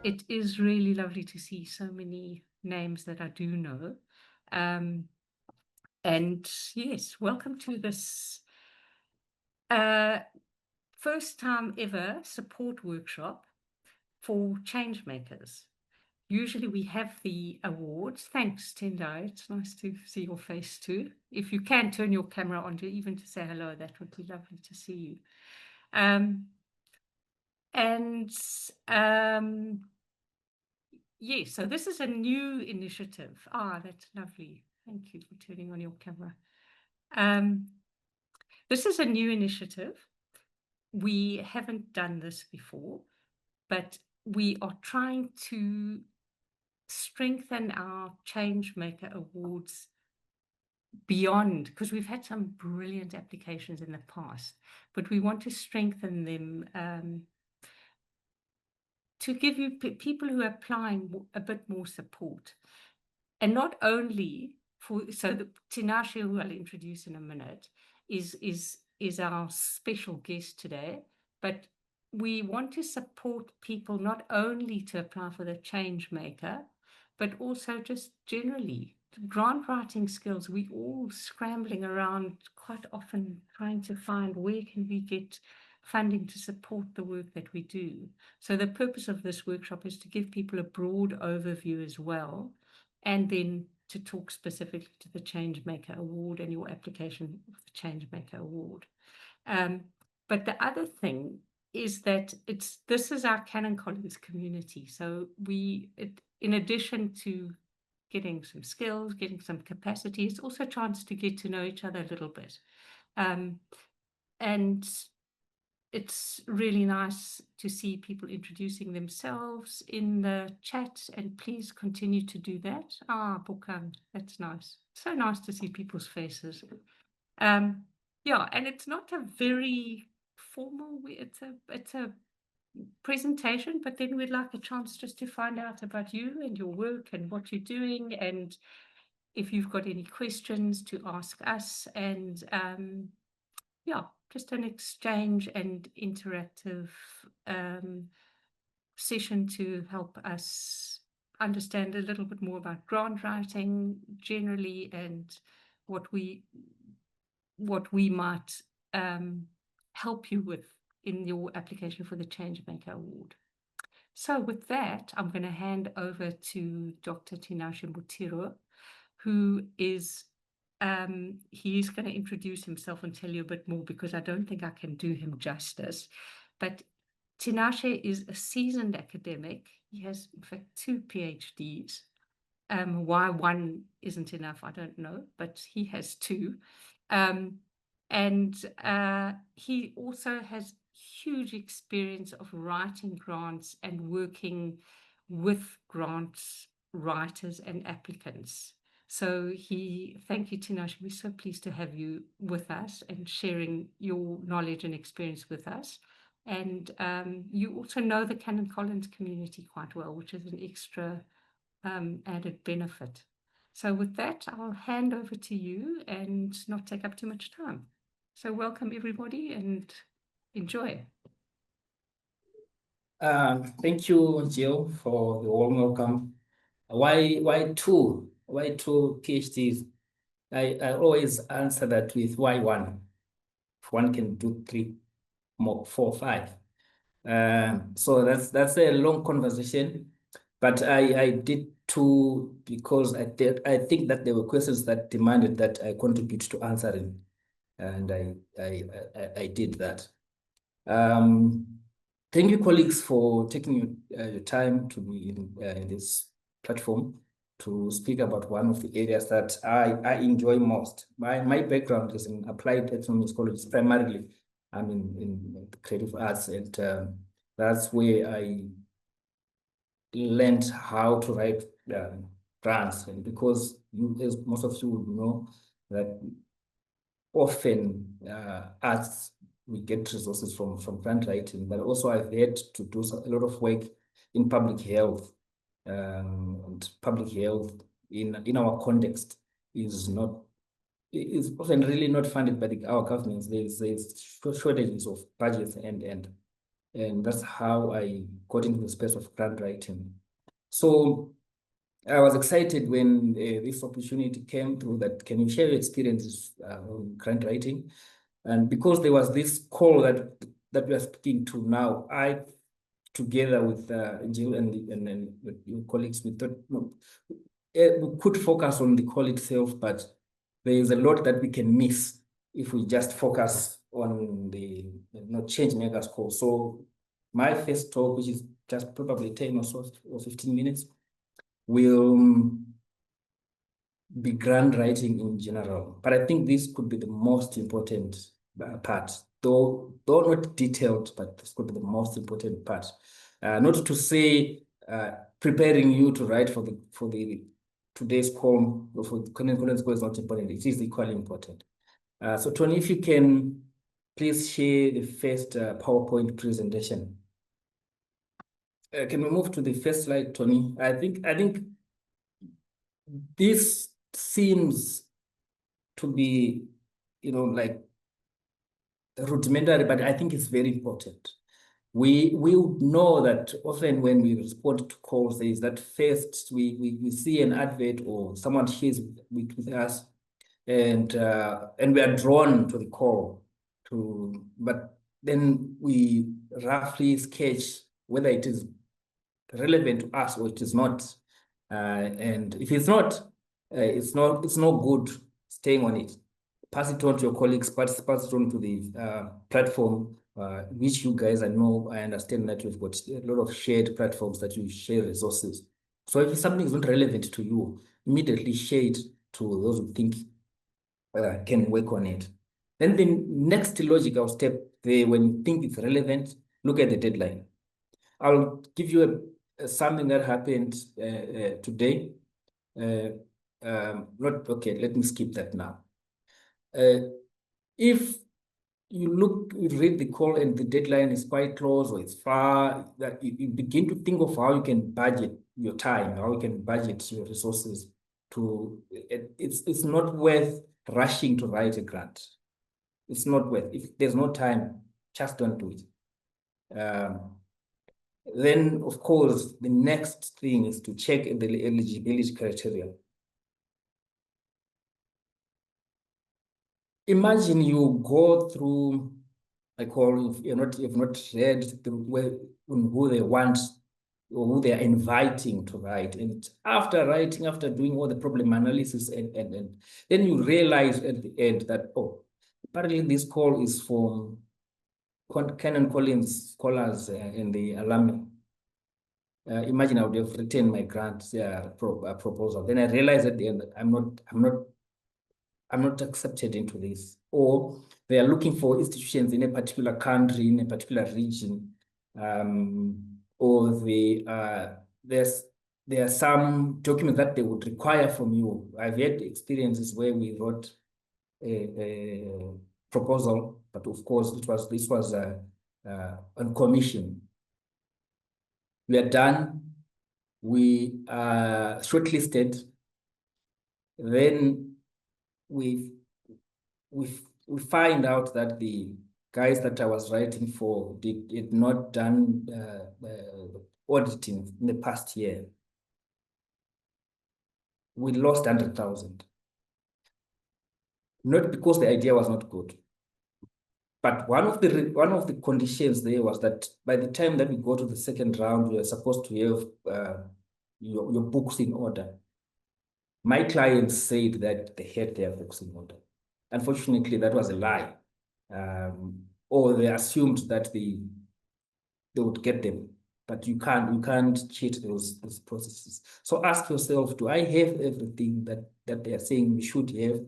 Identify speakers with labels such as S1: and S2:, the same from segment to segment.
S1: it is really lovely to see so many names that I do know. And yes, welcome to this first time ever support workshop for change makers. Usually we have the awards. Thanks, Tendai. It's nice to see your face too. If you can turn your camera on to even to say hello, that would be lovely to see you. Yes, so this is a new initiative. Ah, that's lovely. Thank you for turning on your camera. This is a new initiative. We haven't done this before, but we are trying to strengthen our Changemaker Awards beyond, because we've had some brilliant applications in the past, but we want to strengthen them to give you people who are applying a bit more support. And not only so the Tinashe, who I'll introduce in a minute, is our special guest today, but we want to support people not only to apply for the Changemaker, but also just generally grant writing skills. We all scrambling around quite often trying to find where can we get funding to support the work that we do. So the purpose of this workshop is to give people a broad overview as well, and then to talk specifically to the Changemaker Award and your application of the Changemaker Award. But the other thing is that this is our Canon Collins community. So in addition to getting some skills, getting some capacity, it's also a chance to get to know each other a little bit. And it's really nice to see people introducing themselves in the chat, and please continue to do that. Ah, Bukang, that's nice. So nice to see people's faces. Yeah, and it's not a very formal, it's a presentation, but then we'd like a chance just to find out about you and your work and what you're doing, and if you've got any questions to ask us, and yeah, just an exchange and interactive session to help us understand a little bit more about grant writing generally, and what we might help you with in your application for the Changemaker Award. So with that, I'm going to hand over to Dr. Tinashe Mutero, who is he is going to introduce himself and tell you a bit more, because I don't think I can do him justice. But Tinashe is a seasoned academic. He has, in fact, 2 PhDs. Why one isn't enough, I don't know, but he has 2. And he also has huge experience of writing grants and working with grants writers and applicants. So thank you, Tinashe. We're so pleased to have you with us and sharing your knowledge and experience with us. And you also know the Canon Collins community quite well, which is an extra added benefit. So with that, I'll hand over to you and not take up too much time. So welcome, everybody, and enjoy.
S2: Thank you, Jill, for the warm welcome. Why two PhDs? I always answer that with why one. If one can do 3, more, 4, 5. So that's a long conversation, but I did 2 because I think that there were questions that demanded that I contribute to answering, and I did that. Thank you, colleagues, for taking your time to be in this platform to speak about one of the areas that I enjoy most. My background is in applied ethnomusicology primarily. I'm in creative arts, and that's where I learned how to write grants. And because as most of you would know, that often arts, we get resources from grant writing, but also I've had to do a lot of work in public health, and public health in our context is often really not funded by our governments. There's shortages of budgets and And that's how I got into the space of grant writing. So I was excited when this opportunity came through that, can you share your experiences on grant writing? And because there was this call that we are speaking to now, I, together with Jill and your colleagues, we thought, no, we could focus on the call itself, but there is a lot that we can miss if we just focus on the change makers call. So my first talk, which is just probably 10 or so or 15 minutes, will be grant writing in general. But I think this could be the most important part, though not detailed, but this could be the most important part. Not to say preparing you to write for the today's call or for the conference call is not important. It is equally important. So Tony, if you can please share the first PowerPoint presentation. Can we move to the first slide, Tony? I think this seems to be, like rudimentary, but I think it's very important. We would know that often when we respond to calls, there is that first we see an advert or someone shares with us, and we are drawn to the call but then we roughly sketch whether it is relevant to us or it is not. And if it's not, it's no good staying on it. Pass it on to your colleagues, pass it on to the platform, which you guys, I understand that you've got a lot of shared platforms that you share resources. So if something is not relevant to you, immediately share it to those who think can work on it. Then the next logical step there, when you think it's relevant, look at the deadline. I'll give you something that happened today. Okay, let me skip that now. If you read the call and the deadline is quite close or it's far, that you begin to think of how you can budget your time, how you can budget your resources. It's not worth rushing to write a grant. It's not worth. If there's no time, just don't do it. Then, of course, the next thing is to check the eligibility criteria. Imagine you go through a call, if you've not read who they want or who they are inviting to write. And after doing all the problem analysis, and then you realize at the end that, oh, apparently this call is from Canon Collins scholars and the alumni. Imagine I would have written my grant proposal. Then I realized at the end that I'm not accepted into this. Or they are looking for institutions in a particular country, in a particular region, or there are some documents that they would require from you. I've had experiences where we wrote a proposal, but of course this was on commission. We are done. We are shortlisted. Then we find out that the guys that I was writing for did not done auditing in the past year. We lost 100,000. Not because the idea was not good, but one of the conditions there was that by the time that we go to the second round, we are supposed to have your books in order. My clients said that they had their books in order. Unfortunately, that was a lie. Or they assumed that they would get them, but you can't cheat those processes. So ask yourself, do I have everything that they are saying we should have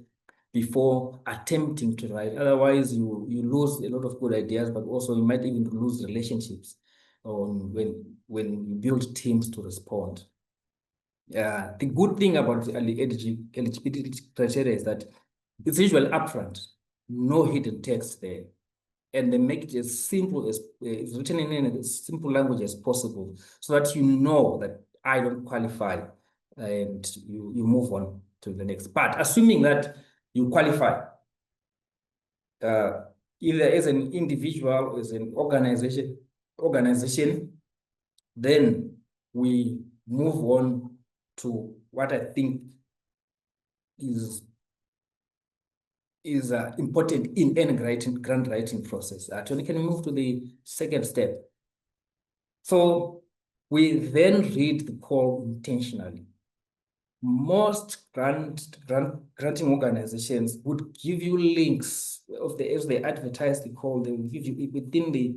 S2: before attempting to write? Otherwise, you lose a lot of good ideas, but also you might even lose relationships when you build teams to respond. The good thing about the eligibility criteria is that it's usually upfront, no hidden text there. And they make it as simple as it's written in as simple language as possible, so that you know that I don't qualify, and you move on to the next. But assuming that you qualify, either as an individual or as an organization, organization, then we move on to what I think is important in any grant writing process. Actually, can we move to the second step? So we then read the call intentionally. Most granting organizations would give you links as they advertise the call. They will give you within the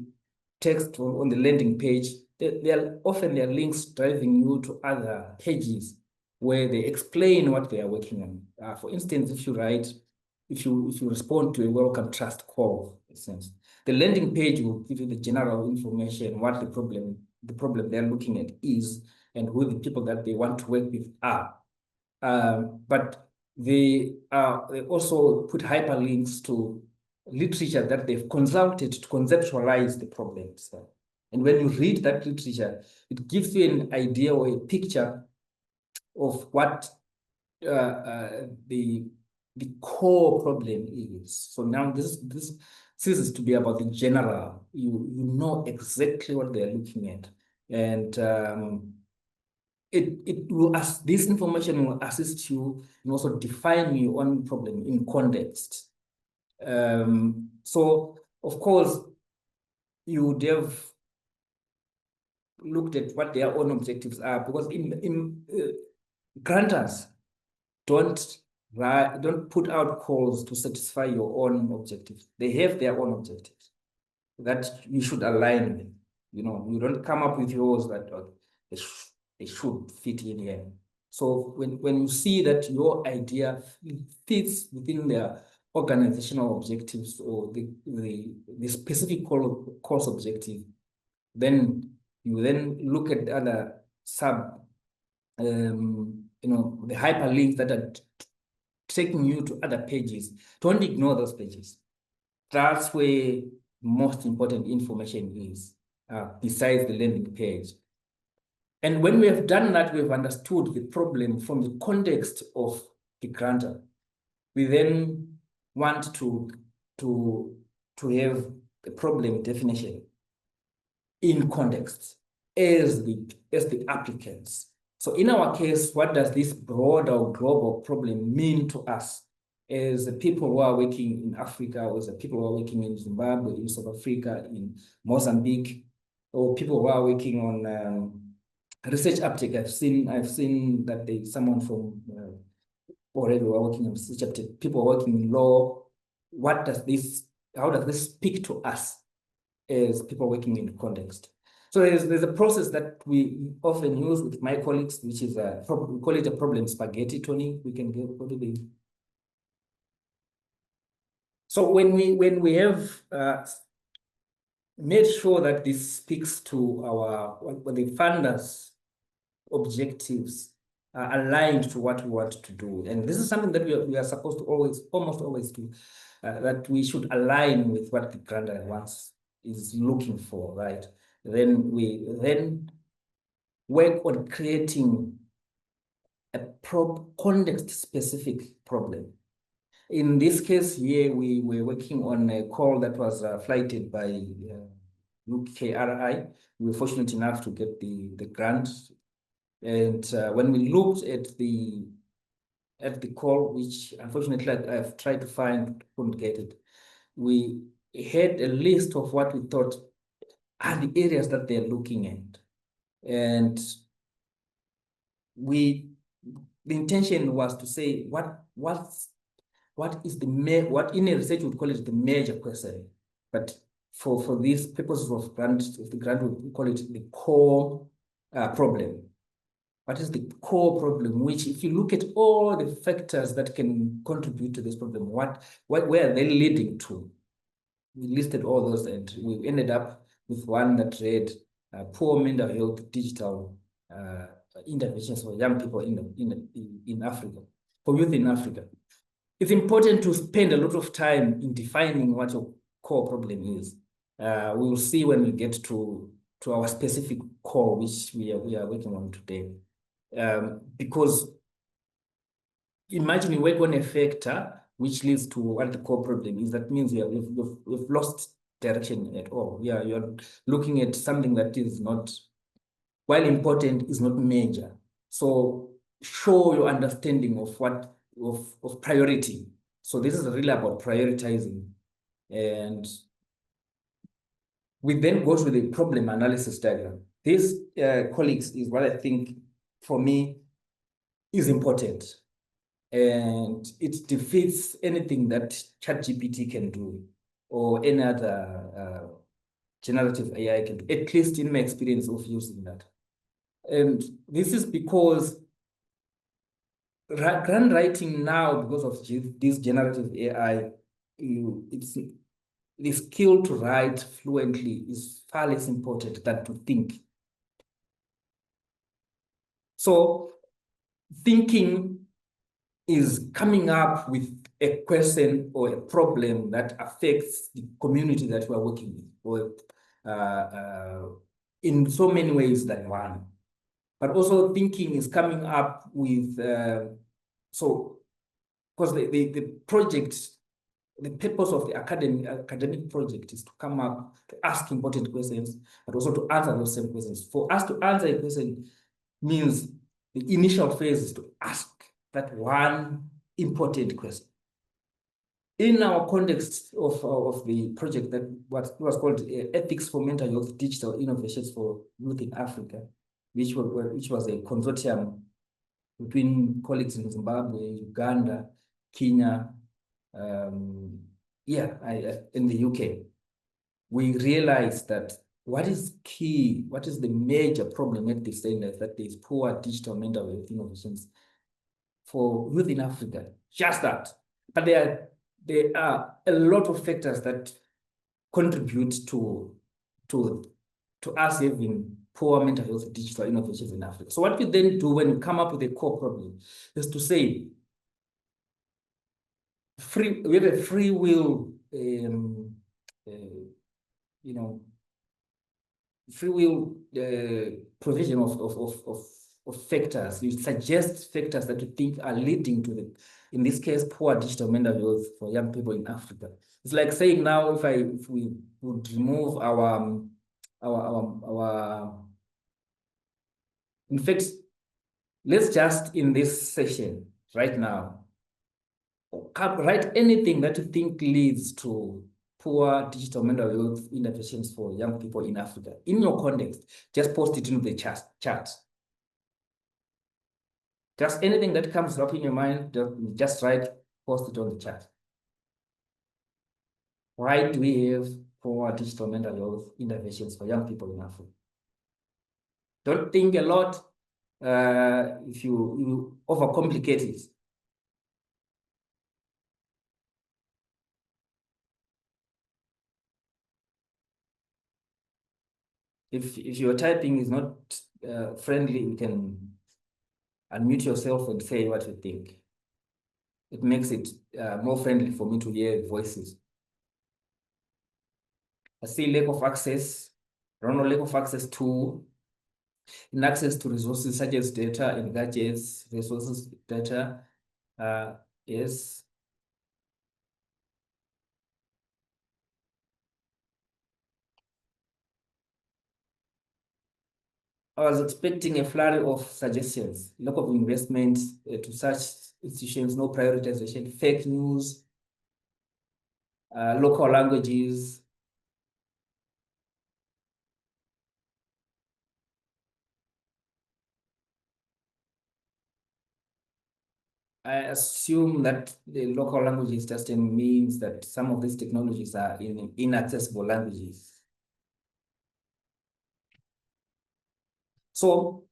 S2: text on the landing page. There are links driving you to other pages where they explain what they are working on. For instance, if you respond to a welcome trust call, for instance, the landing page will give you the general information, what the problem they're looking at is, and who the people that they want to work with are. But they also put hyperlinks to literature that they've consulted to conceptualize the problems. And when you read that literature, it gives you an idea or a picture of what the core problem is. So now this ceases to be about the general. You know exactly what they're looking at, and this information will assist you in also defining your own problem in context. So of course, you would have looked at what their own objectives are, because grantors don't put out calls to satisfy your own objectives. They have their own objectives that you should align with. You don't come up with yours that they should fit in here. So when you see that your idea fits within their organizational objectives or the specific course objective, then you then look at the other the hyperlinks that are taking you to other pages. Don't ignore those pages. That's where most important information is, besides the landing page. And when we have done that, we've understood the problem from the context of the grantor. We then want to have the problem definition in context as the applicants. So in our case, what does this broader global problem mean to us as the people who are working in Africa, or as the people who are working in Zimbabwe, in South Africa, in Mozambique, or people who are working on research uptake? I've seen that there's someone from already who are working on research uptake. People are working in law. How does this speak to us as people working in the context? So there's a process that we often use with my colleagues, which is we call it a problem spaghetti. Tony, we can go to the. So when we have made sure that this speaks to the funders' objectives, aligned to what we want to do, and this is something that we are supposed to almost always do, that we should align with what the grantor is looking for, right? Then we work on creating a context-specific problem. In this case here, we were working on a call that was flighted by UKRI. We were fortunate enough to get the grant. And when we looked at the call, which unfortunately I've tried to find, couldn't get it, we had a list of what we thought are the areas that they're looking at. And the intention was to say what is what in a research we would call it the major question, but for these purposes of the grant, we call it the core problem. What is the core problem? Which, if you look at all the factors that can contribute to this problem, where are they leading to? We listed all those, and we ended up with one that read poor mental health digital interventions for young people in Africa, for youth in Africa. It's important to spend a lot of time in defining what your core problem is. We will see when we get to our specific core, which we are working on today. Because imagine you work on a factor which leads to what the core problem is. That means we've lost direction at all. Yeah, you're looking at something that is not, while important, is not major. So show your understanding of what of priority. So this is really about prioritizing. And we then go to the problem analysis diagram. This, colleagues, is what I think for me is important. And it defeats anything that ChatGPT can do or any other generative AI can do, at least in my experience of using that. And this is because grant writing now, because of this generative AI, it's the skill to write fluently is far less important than to think. So thinking is coming up with a question or a problem that affects the community that we're working with, or in so many ways than one. But also thinking is coming up with, so, because the project, the purpose of the academic project is to come up, to ask important questions, but also to answer those same questions. For us to answer a question means the initial phase is to ask that one important question. In our context of the project that was called Ethics for Mental Health Digital Innovations for Youth in Africa, which was a consortium between colleagues in Zimbabwe, Uganda, Kenya, in the UK, we realized that what is key, what is the major problem at this end is that there's poor digital mental health innovations for youth in Africa. Just that. But there are a lot of factors that contribute to us having poor mental health digital innovations in Africa. So what we then do when we come up with a core problem is to say, we have a free will, free will provision of factors. You suggest factors that you think are leading to in this case, poor digital mental health for young people in Africa. It's like saying now, if we would remove in fact, let's just in this session right now, write anything that you think leads to poor digital mental health interventions for young people in Africa. In your context, just post it into the chat. Just anything that comes up in your mind, just write, post it on the chat. Why do we have poor digital mental health interventions for young people in Africa? Don't think a lot. If you overcomplicate it. If your typing is not friendly, you can unmute yourself and say what you think. It makes it more friendly for me to hear voices. I see lack of access. I don't know, lack of access to, in access to resources such as data and gadgets, resources, data, yes. I was expecting a flurry of suggestions, lack of investment to such institutions, no prioritization, fake news, local languages. I assume that the local languages just means that some of these technologies are in inaccessible languages. So,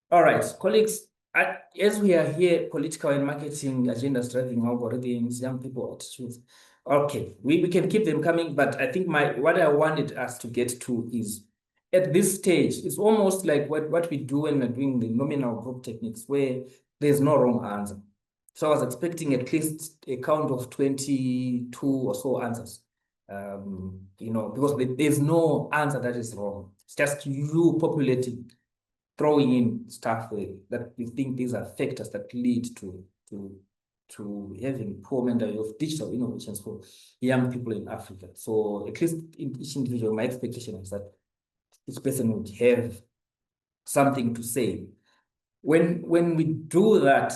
S2: all right, colleagues, as we are here, political and marketing agendas driving algorithms, young people attitudes. Okay, we can keep them coming, but I think what I wanted us to get to is, at this stage, it's almost like what we do when we're doing the nominal group techniques, where there's no wrong answer. So I was expecting at least a count of 22 or so answers. Because there's no answer that is wrong. It's just you populating, throwing in stuff that you think these are factors that lead to to having poor mental health digital innovations for young people in Africa. So at least in each individual, my expectation is that each person would have something to say. When we do that,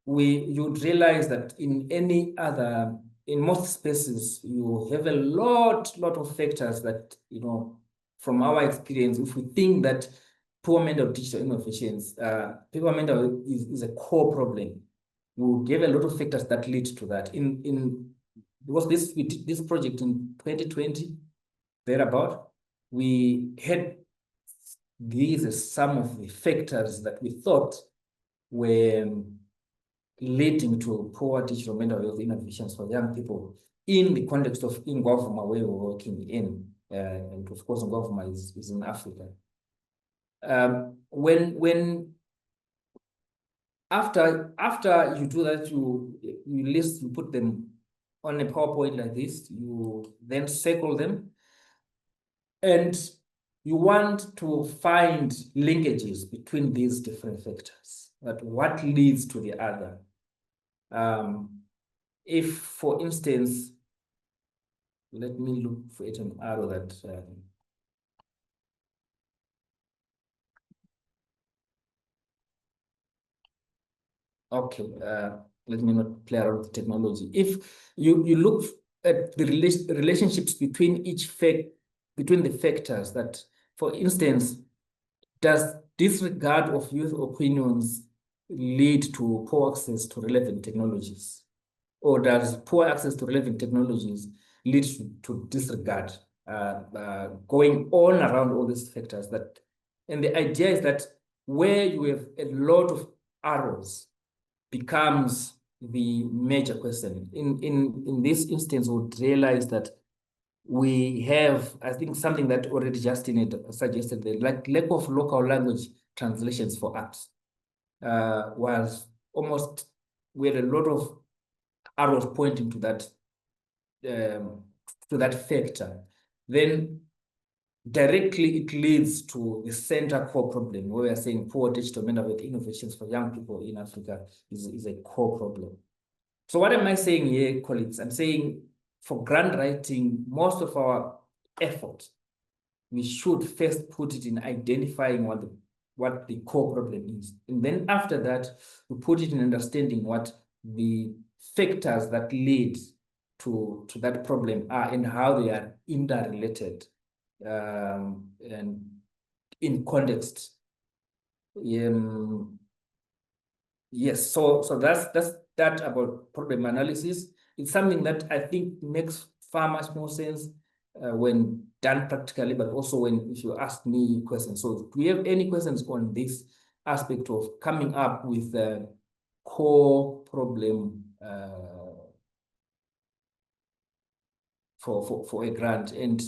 S2: you'd realize that in most spaces, you have a lot of factors that, from our experience, if we think that poor mental digital innovations, poor mental is a core problem, we'll give a lot of factors that lead to that. Because we did this project in 2020, thereabout, we had these are some of the factors that we thought were leading to poor digital mental health innovations for young people in the context of Ngwavuma, where we're working in. And of course, Ngwavuma is in Africa. After you do that, you put them on a PowerPoint like this, you then circle them, and you want to find linkages between these different factors, that what leads to the other. If, for instance, let me look for an arrow that okay, let me not play around with technology. If you look at the relationships between between the factors, that, for instance, does disregard of youth opinions lead to poor access to relevant technologies? Or does poor access to relevant technologies lead to disregard? Going on around all these factors, and the idea is that where you have a lot of arrows becomes the major question. In this instance, we would realize that we have, I think, something that already Justin suggested, the lack of local language translations for apps was almost, we had a lot of arrows pointing to that factor. Then directly it leads to the center core problem, where we are saying poor digital mental health innovations for young people in Africa is a core problem. So what am I saying here, colleagues? I'm saying for grant writing, most of our effort, we should first put it in identifying what the core problem is. And then after that, we put it in understanding what the factors that lead to that problem are and how they are interrelated, and in context. Yes, so that's that about problem analysis. It's something that I think makes far much more sense when done practically, but also if you ask me questions. So do you have any questions on this aspect of coming up with a core problem for a grant? And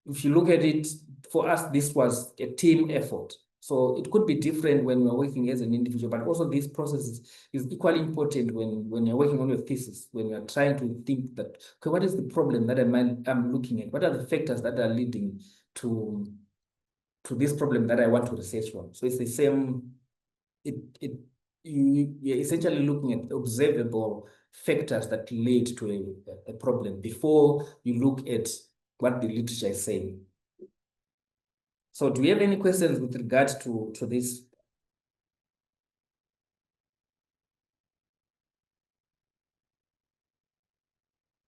S2: if you look at it, for us, this was a team effort. So it could be different when we're working as an individual, but also this process is equally important when you're working on your thesis, when you're trying to think that, okay, what is the problem that I'm looking at? What are the factors that are leading to this problem that I want to research on? So it's the same, you're essentially looking at observable factors that lead to a problem before you look at what the literature is saying. So do we have any questions with regards to this?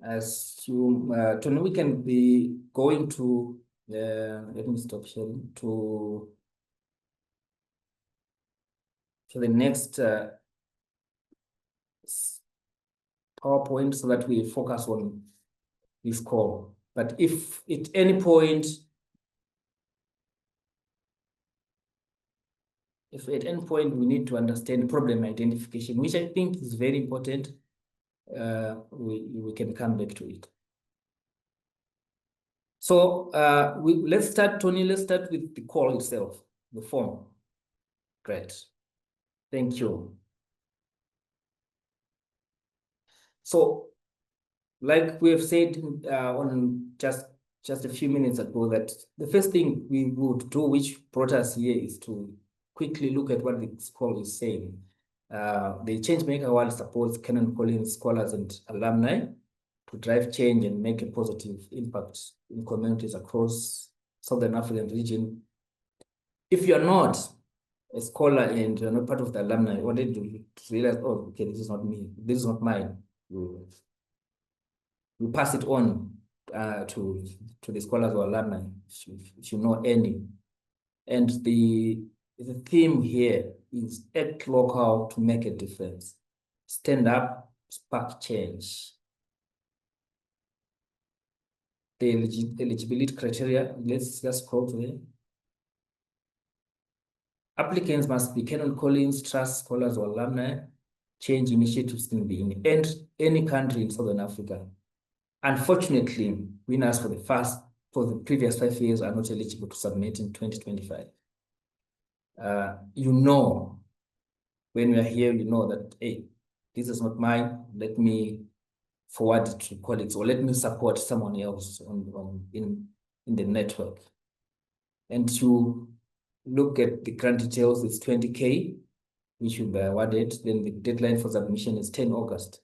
S2: Assume, Tony, we can be going to, let me stop sharing, to the next PowerPoint, so that we focus on this call. But if at any point, we need to understand problem identification, which I think is very important, we can come back to it. So let's start, Tony, let's start with the call itself, the form. Great. Thank you. So, like we have said on just a few minutes ago, that the first thing we would do, which brought us here, is to quickly look at what this call is saying. The Changemaker Award supports Canon Collins scholars and alumni to drive change and make a positive impact in communities across Southern African region. If you're not a scholar and you're not part of the alumni, what did you realize, oh, okay, this is not me, this is not mine. You pass it on to the scholars or alumni, if you know any. And the theme here is act local to make a difference. Stand up, spark change. The eligibility criteria, let's just scroll to there. Applicants must be Canon Collins, trust scholars or alumni. Change initiatives can be in any country in Southern Africa. Unfortunately, winners for the previous 5 years are not eligible to submit in 2025. You know, when we are here, you know that, hey, this is not mine. Let me forward it to colleagues, or let me support someone else in the network. And to look at the grant details, it's 20K, which will be awarded. Then the deadline for submission is 10 August,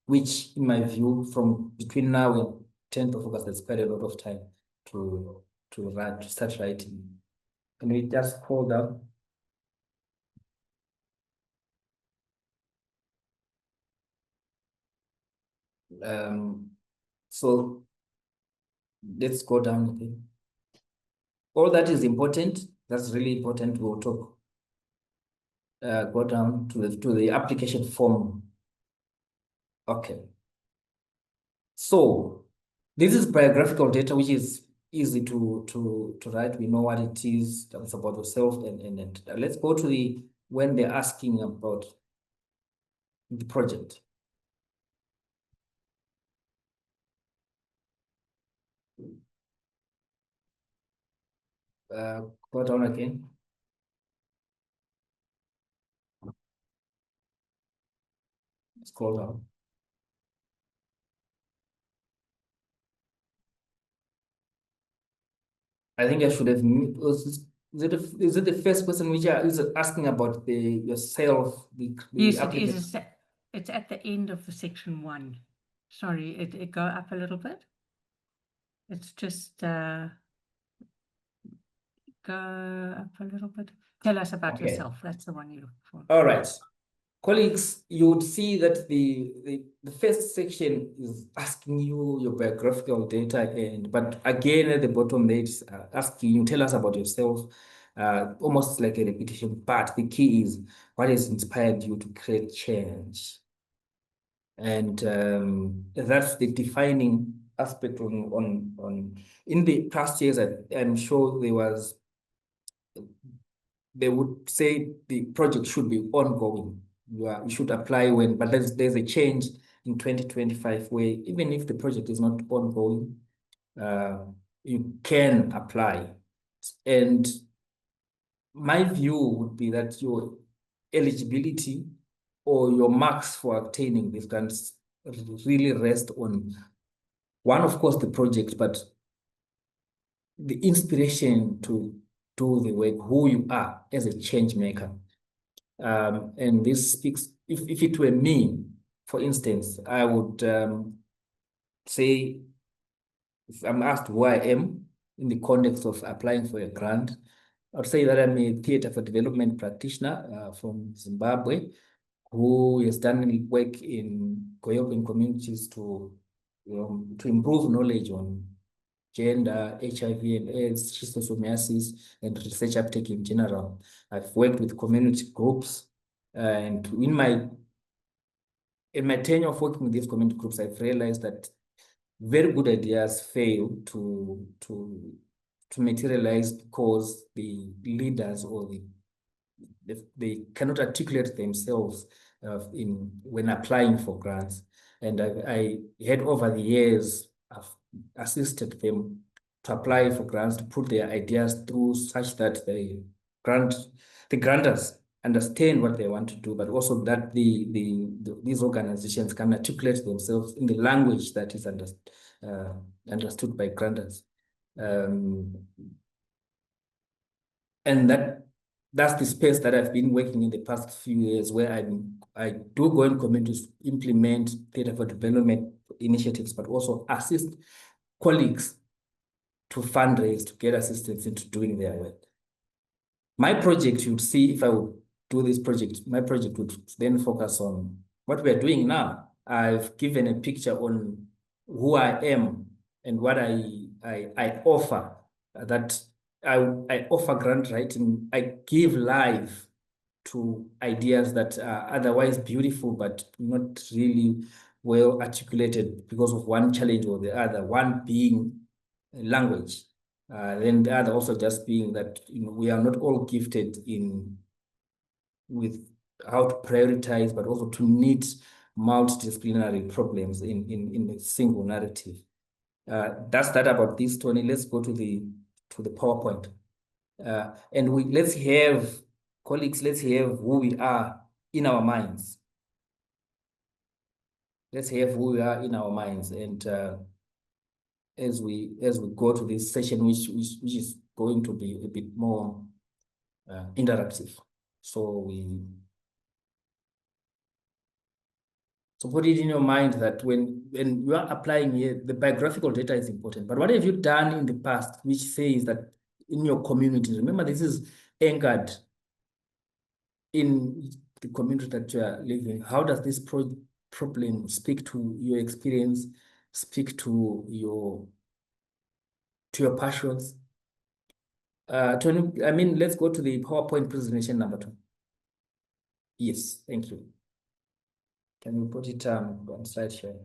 S2: which in my view, from between now and 10th of August, there's quite a lot of time to start writing. Can we just scroll down? So let's go down again. All that is important. That's really important. We'll talk. Go down to the application form. Okay. So this is biographical data, which is easy to write. We know what it is. It's about yourself, and let's go to when they're asking about the project. Go down again. Scroll down. I think I should have. Is it the first question which is asking about yourself?
S1: Yes, it is. It's at the end of the section 1. Sorry, it go up a little bit. It's just go up a little bit. Tell us about yourself. That's the one you look for.
S2: All right. Colleagues, you would see that the first section is asking you your biographical data, but again at the bottom there it's asking you, tell us about yourself, almost like a repetition. But the key is what has inspired you to create change, and that's the defining aspect on in the past years. I'm sure they would say the project should be ongoing. You should apply but there's a change in 2025 where even if the project is not ongoing, you can apply. And my view would be that your eligibility or your marks for obtaining these grants really rest on one, of course, the project, but the inspiration to do the work, who you are as a change maker. And this speaks, if it were me, for instance, I would say, if I'm asked who I am in the context of applying for a grant, I'd say that I'm a theatre for development practitioner from Zimbabwe, who has done work in Goyoban communities to improve knowledge on gender, HIV and AIDS, schistosomiasis, and research uptake in general. I've worked with community groups, and in my tenure of working with these community groups, I've realized that very good ideas fail to materialize because the leaders or they cannot articulate themselves when applying for grants. And I had over the years, I've assisted them to apply for grants, to put their ideas through such that the grantors understand what they want to do, but also that these organizations can articulate themselves in the language that is understood by grantors. And that that's the space that I've been working in the past few years, where I do go in communities, implement theatre for development initiatives, but also assist colleagues to fundraise, to get assistance into doing their work. My project, you'd see, if I would do this project, my project would then focus on what we're doing now. I've given a picture on who I am and what I offer, that I offer grant writing. I give life to ideas that are otherwise beautiful, but not really well articulated because of one challenge or the other, one being language. Then the other also just being that, we are not all gifted with how to prioritize, but also to meet multidisciplinary problems in a single narrative. That's that about this, Tony. Let's go to the PowerPoint. And let's have, colleagues, let's have who we are in our minds. Let's have who we are in our minds. And as we go to this session, which is going to be a bit more interactive. So put it in your mind that when you are applying here, the biographical data is important. But what have you done in the past which says that in your community, remember, this is anchored in the community that you are living. How does this problem speak to your experience, speak to your passions? Tony, let's go to the PowerPoint presentation number 2. Yes, thank you. Can we put it on slide share?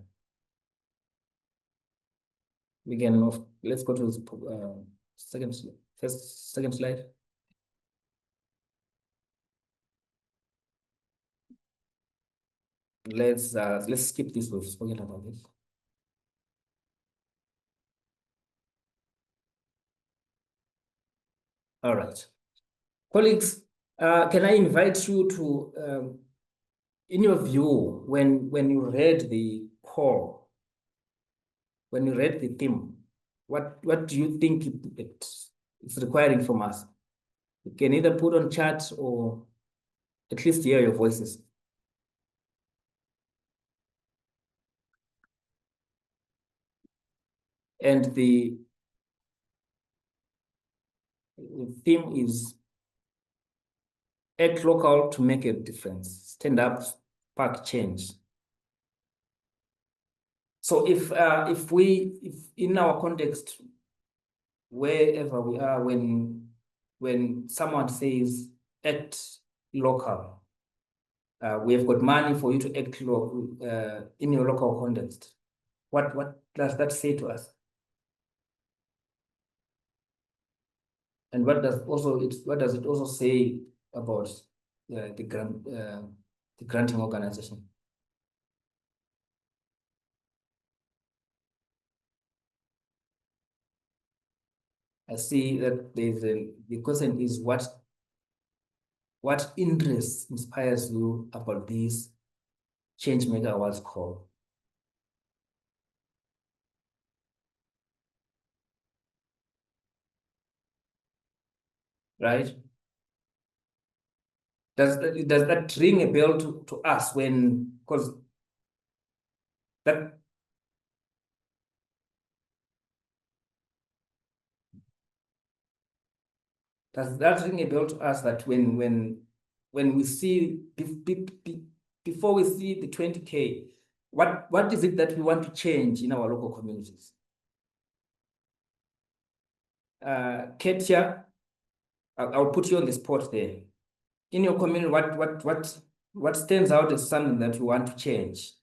S2: We can let's go to the second slide. Let's skip this. We've spoken about this. All right, colleagues, can I invite you to, in your view, when you read the call, when you read the theme, what do you think it's requiring from us? You can either put on chat or at least hear your voices. And the theme is act local to make a difference. Stand up, spark change. So if in our context, wherever we are, when someone says act local, we have got money for you to act local in your local context. What does that say to us? And what does it also say about the granting organization? I see that the question is what interest inspires you about this Changemaker Awards call? Right? Does that ring a bell to us because that does that ring a bell to us that when we see before we see the 20K, what is it that we want to change in our local communities? Ketia, I'll put you on the spot there. In your community, what stands out as something that you want to change?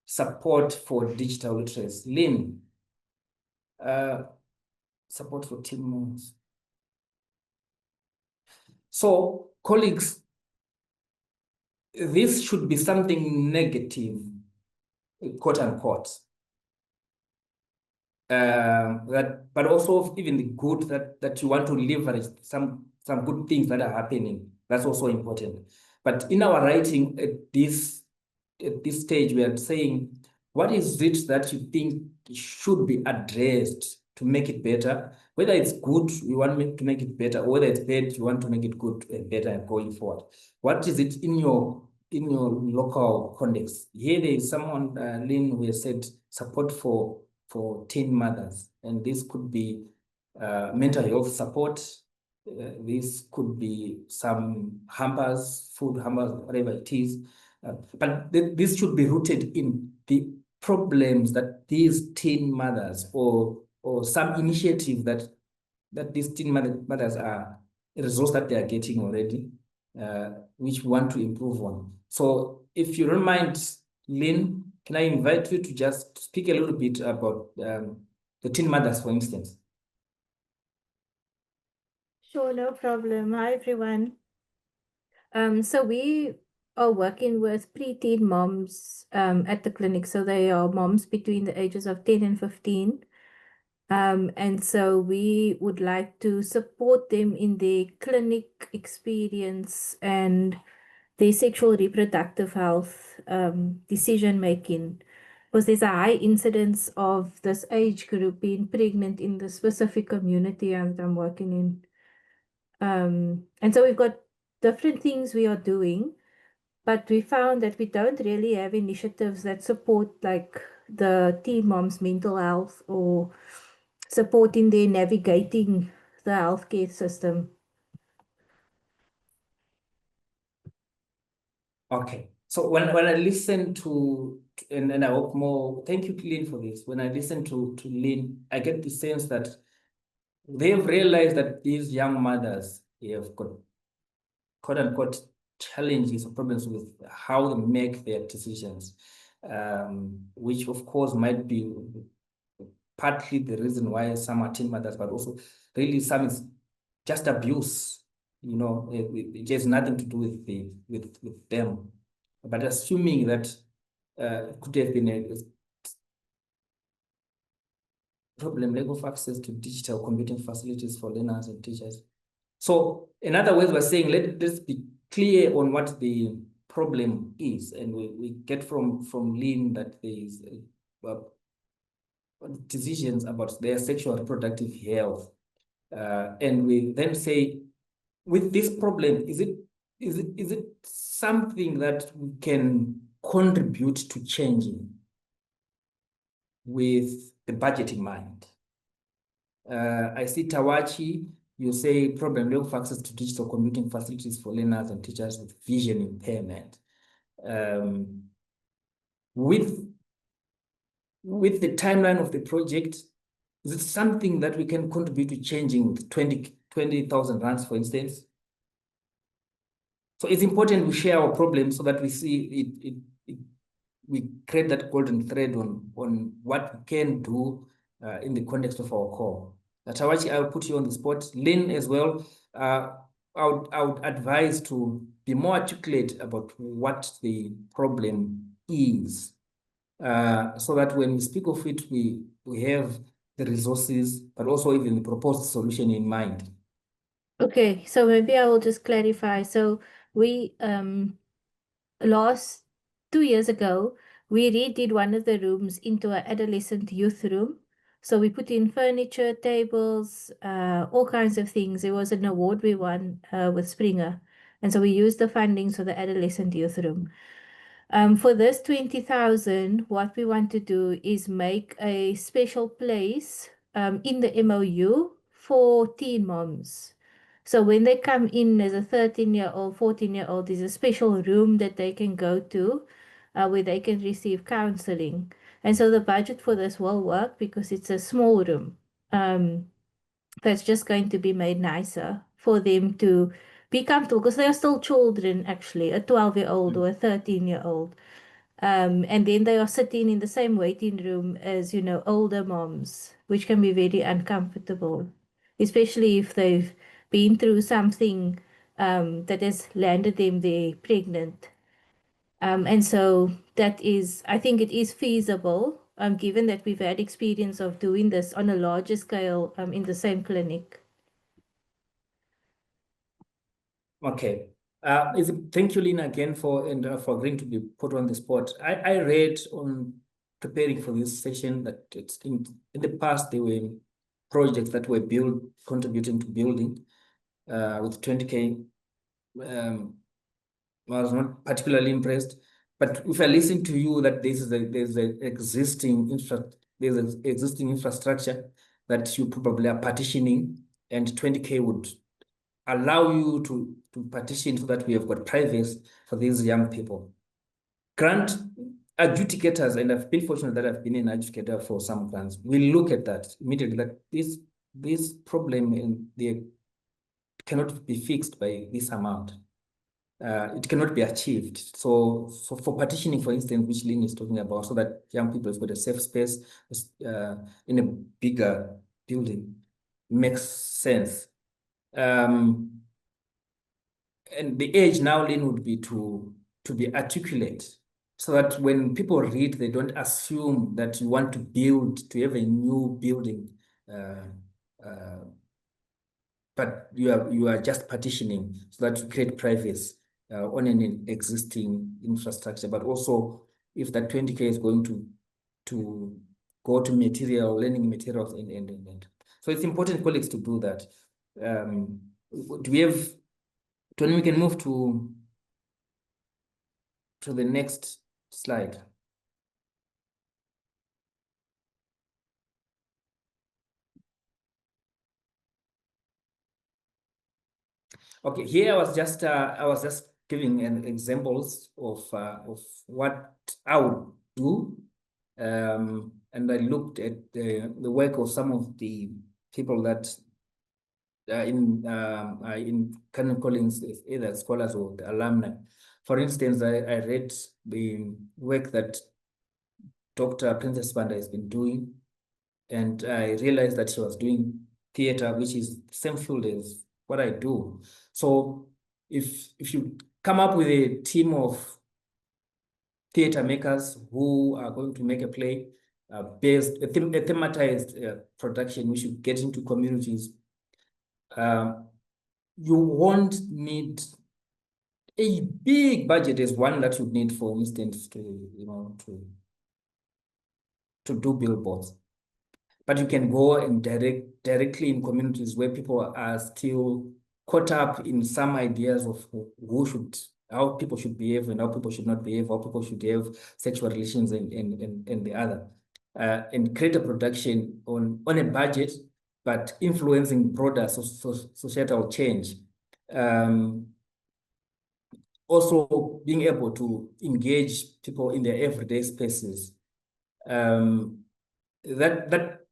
S2: Support for digital literacy. Lynn, support for team members. So, colleagues, this should be something negative, quote unquote. But also even the good that you want to leverage some good things that are happening. That's also important. But in our writing at this stage, we are saying, what is it that you think should be addressed make it better. Whether it's good, you want to make it better, or whether it's bad, you want to make it good and better going forward. What is it in your local context? Here there is someone, Lynn, who has said support for teen mothers, and this could be mental health support. This could be some hampers, food hampers, whatever it is. But this should be rooted in the problems that these teen mothers or some initiative that these teen mothers are a resource that they are getting already, which we want to improve on. So if you don't mind, Lynn, can I invite you to just speak a little bit about the teen mothers, for instance?
S3: Sure, no problem. Hi, everyone. So we are working with preteen moms at the clinic. So they are moms between the ages of 10 and 15. And so we would like to support them in their clinic experience and their sexual reproductive health decision making. Because there's a high incidence of this age group being pregnant in the specific community that I'm working in. And so we've got different things we are doing, but we found that we don't really have initiatives that support like the teen moms' mental health or supporting their navigating the healthcare system.
S2: Okay. So when I listen to, and I hope more, thank you, Lynn, for this. When I listen to Lynn, I get the sense that they've realized that these young mothers have got quote unquote challenges or problems with how they make their decisions, which of course might be partly the reason why some are teen mothers, but also really some is just abuse. You know, it has nothing to do with them. But assuming that it could have been a problem, lack of access to digital computing facilities for learners and teachers. So in other words, we're saying let's be clear on what the problem is, and we get from Lynn that there is decisions about their sexual and reproductive health, and we then say, with this problem, is it something that we can contribute to changing with the budget in mind? I see Tawachi, you say problem lack of access to digital computing facilities for learners and teachers with vision impairment. With the timeline of the project, is it something that we can contribute to changing with 20,000 rands, for instance? So it's important we share our problems so that we see we create that golden thread on what we can do in the context of our core. Tawachi, I'll put you on the spot. Lynn as well. I would advise to be more articulate about what the problem is, so that when we speak of it, we have the resources, but also even the proposed solution in mind.
S3: Okay, so maybe I will just clarify. So we last 2 years ago, we redid one of the rooms into an adolescent youth room. So we put in furniture, tables, all kinds of things. There was an award we won with Springer. And so we used the fundings for the adolescent youth room. For this 20,000, what we want to do is make a special place in the MOU for teen moms. So when they come in as a 13-year-old, 14-year-old, there's a special room that they can go to where they can receive counseling. And so the budget for this will work because it's a small room that's just going to be made nicer for them to be comfortable because they are still children, actually, a 12-year-old or a 13-year-old. And then they are sitting in the same waiting room as, older moms, which can be very uncomfortable, especially if they've been through something that has landed them there pregnant. And so I think it is feasible, given that we've had experience of doing this on a larger scale in the same clinic.
S2: Okay. Thank you, Lina, again for agreeing to be put on the spot. I read on preparing for this session that it's in the past there were projects that were contributing to building with 20K. I was not particularly impressed. But if I listen to you that there's an existing infrastructure that you probably are partitioning, and 20K would allow you to partition so that we have got privacy for these young people. Grant adjudicators, and I've been fortunate that I've been an adjudicator for some grants, we look at that immediately, that this problem cannot be fixed by this amount. It cannot be achieved. So for partitioning, for instance, which Lynn is talking about, so that young people have got a safe space in a bigger building, makes sense. And the age now, Lynn, would be to be articulate, so that when people read, they don't assume that you want to have a new building, but you are just partitioning so that you create privacy on an existing infrastructure. But also, if that 20K is going to go to learning materials, and so it's important, colleagues, to do that. Do we have, Tony, we can move to the next slide. Okay, here I was just giving examples of what I would do, and I looked at the work of some of the people that in Canon Collins, either scholars or the alumni. For instance, I read the work that Dr. Princess Banda has been doing, and I realized that she was doing theater, which is the same field as what I do. So if you come up with a team of theater makers who are going to make a play based a thematized production, which should get into communities, you won't need a big budget as one that you need, for instance, to do billboards. But you can go and directly in communities where people are still caught up in some ideas of how people should behave and how people should not behave, how people should have sexual relations and the other, and create a production on a budget, but influencing broader societal change. Also being able to engage people in their everyday spaces. That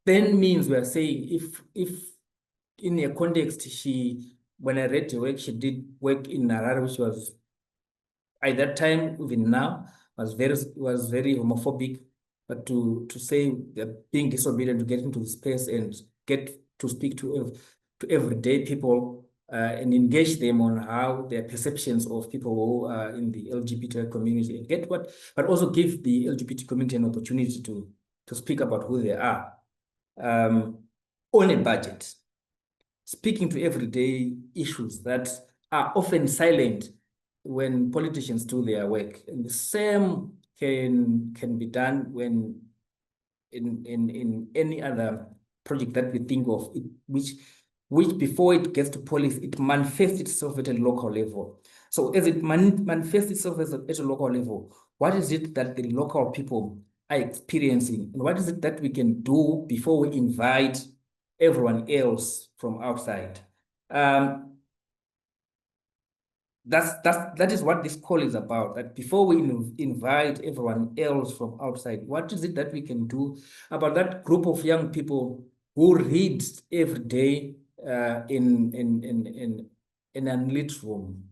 S2: then means we are saying, if in a context, when I read the work, she did work in Harare, which was at that time, even now, was very homophobic. But to say they're being disobedient, to get into the space and get to speak to everyday people and engage them on how their perceptions of people who are in the LGBT community, and but also give the LGBT community an opportunity to speak about who they are on a budget, speaking to everyday issues that are often silent when politicians do their work. And the same can be done when in any other project that we think of, which before it gets to policy, it manifests itself at a local level. So as it manifests itself at a local level, what is it that the local people are experiencing, and what is it that we can do before we invite everyone else from outside? That is what this call is about, that before we invite everyone else from outside, what is it that we can do about that group of young people who read every day in an unlit room?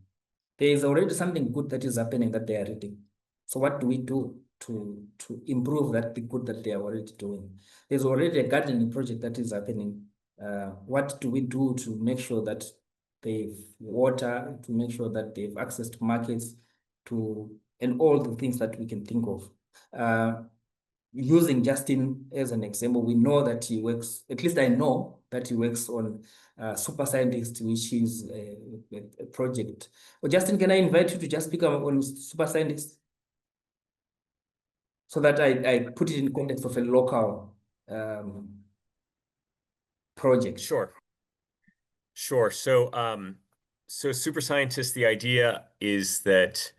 S2: There is already something good that is happening that they are reading. So what do we do to improve the good that they are already doing? There's already a gardening project that is happening. What do we do to make sure that they've water, to make sure that they've access to markets, and all the things that we can think of? Using Justin as an example, we know that he works, at least I know that he works on Super Scientist, which is a project. Well, Justin, can I invite you to just speak on Super Scientist, so that I put it in context of a local project?
S4: Sure. So super scientist, the idea is that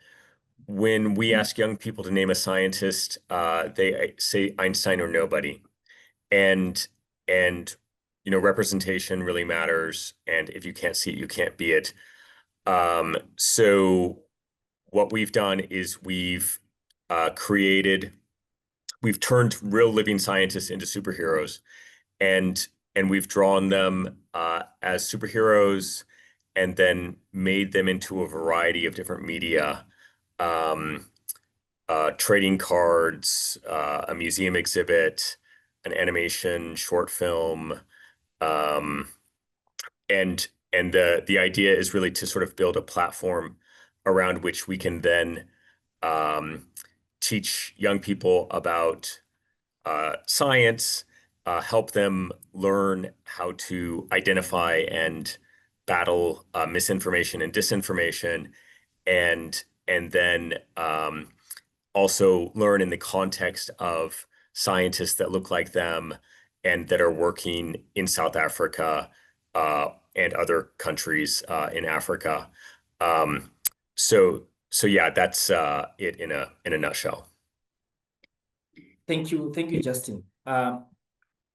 S4: when we ask young people to name a scientist, they say Einstein or nobody. And representation really matters. And if you can't see it, you can't be it. So what we've done is we've turned real living scientists into superheroes, and we've drawn them as superheroes and then made them into a variety of different media, trading cards, a museum exhibit, an animation short film, and the idea is really to sort of build a platform around which we can then teach young people about science, help them learn how to identify and battle misinformation and disinformation, and then also learn in the context of scientists that look like them and that are working in South Africa and other countries in Africa. So yeah, that's it in a nutshell.
S2: Thank you, Justin.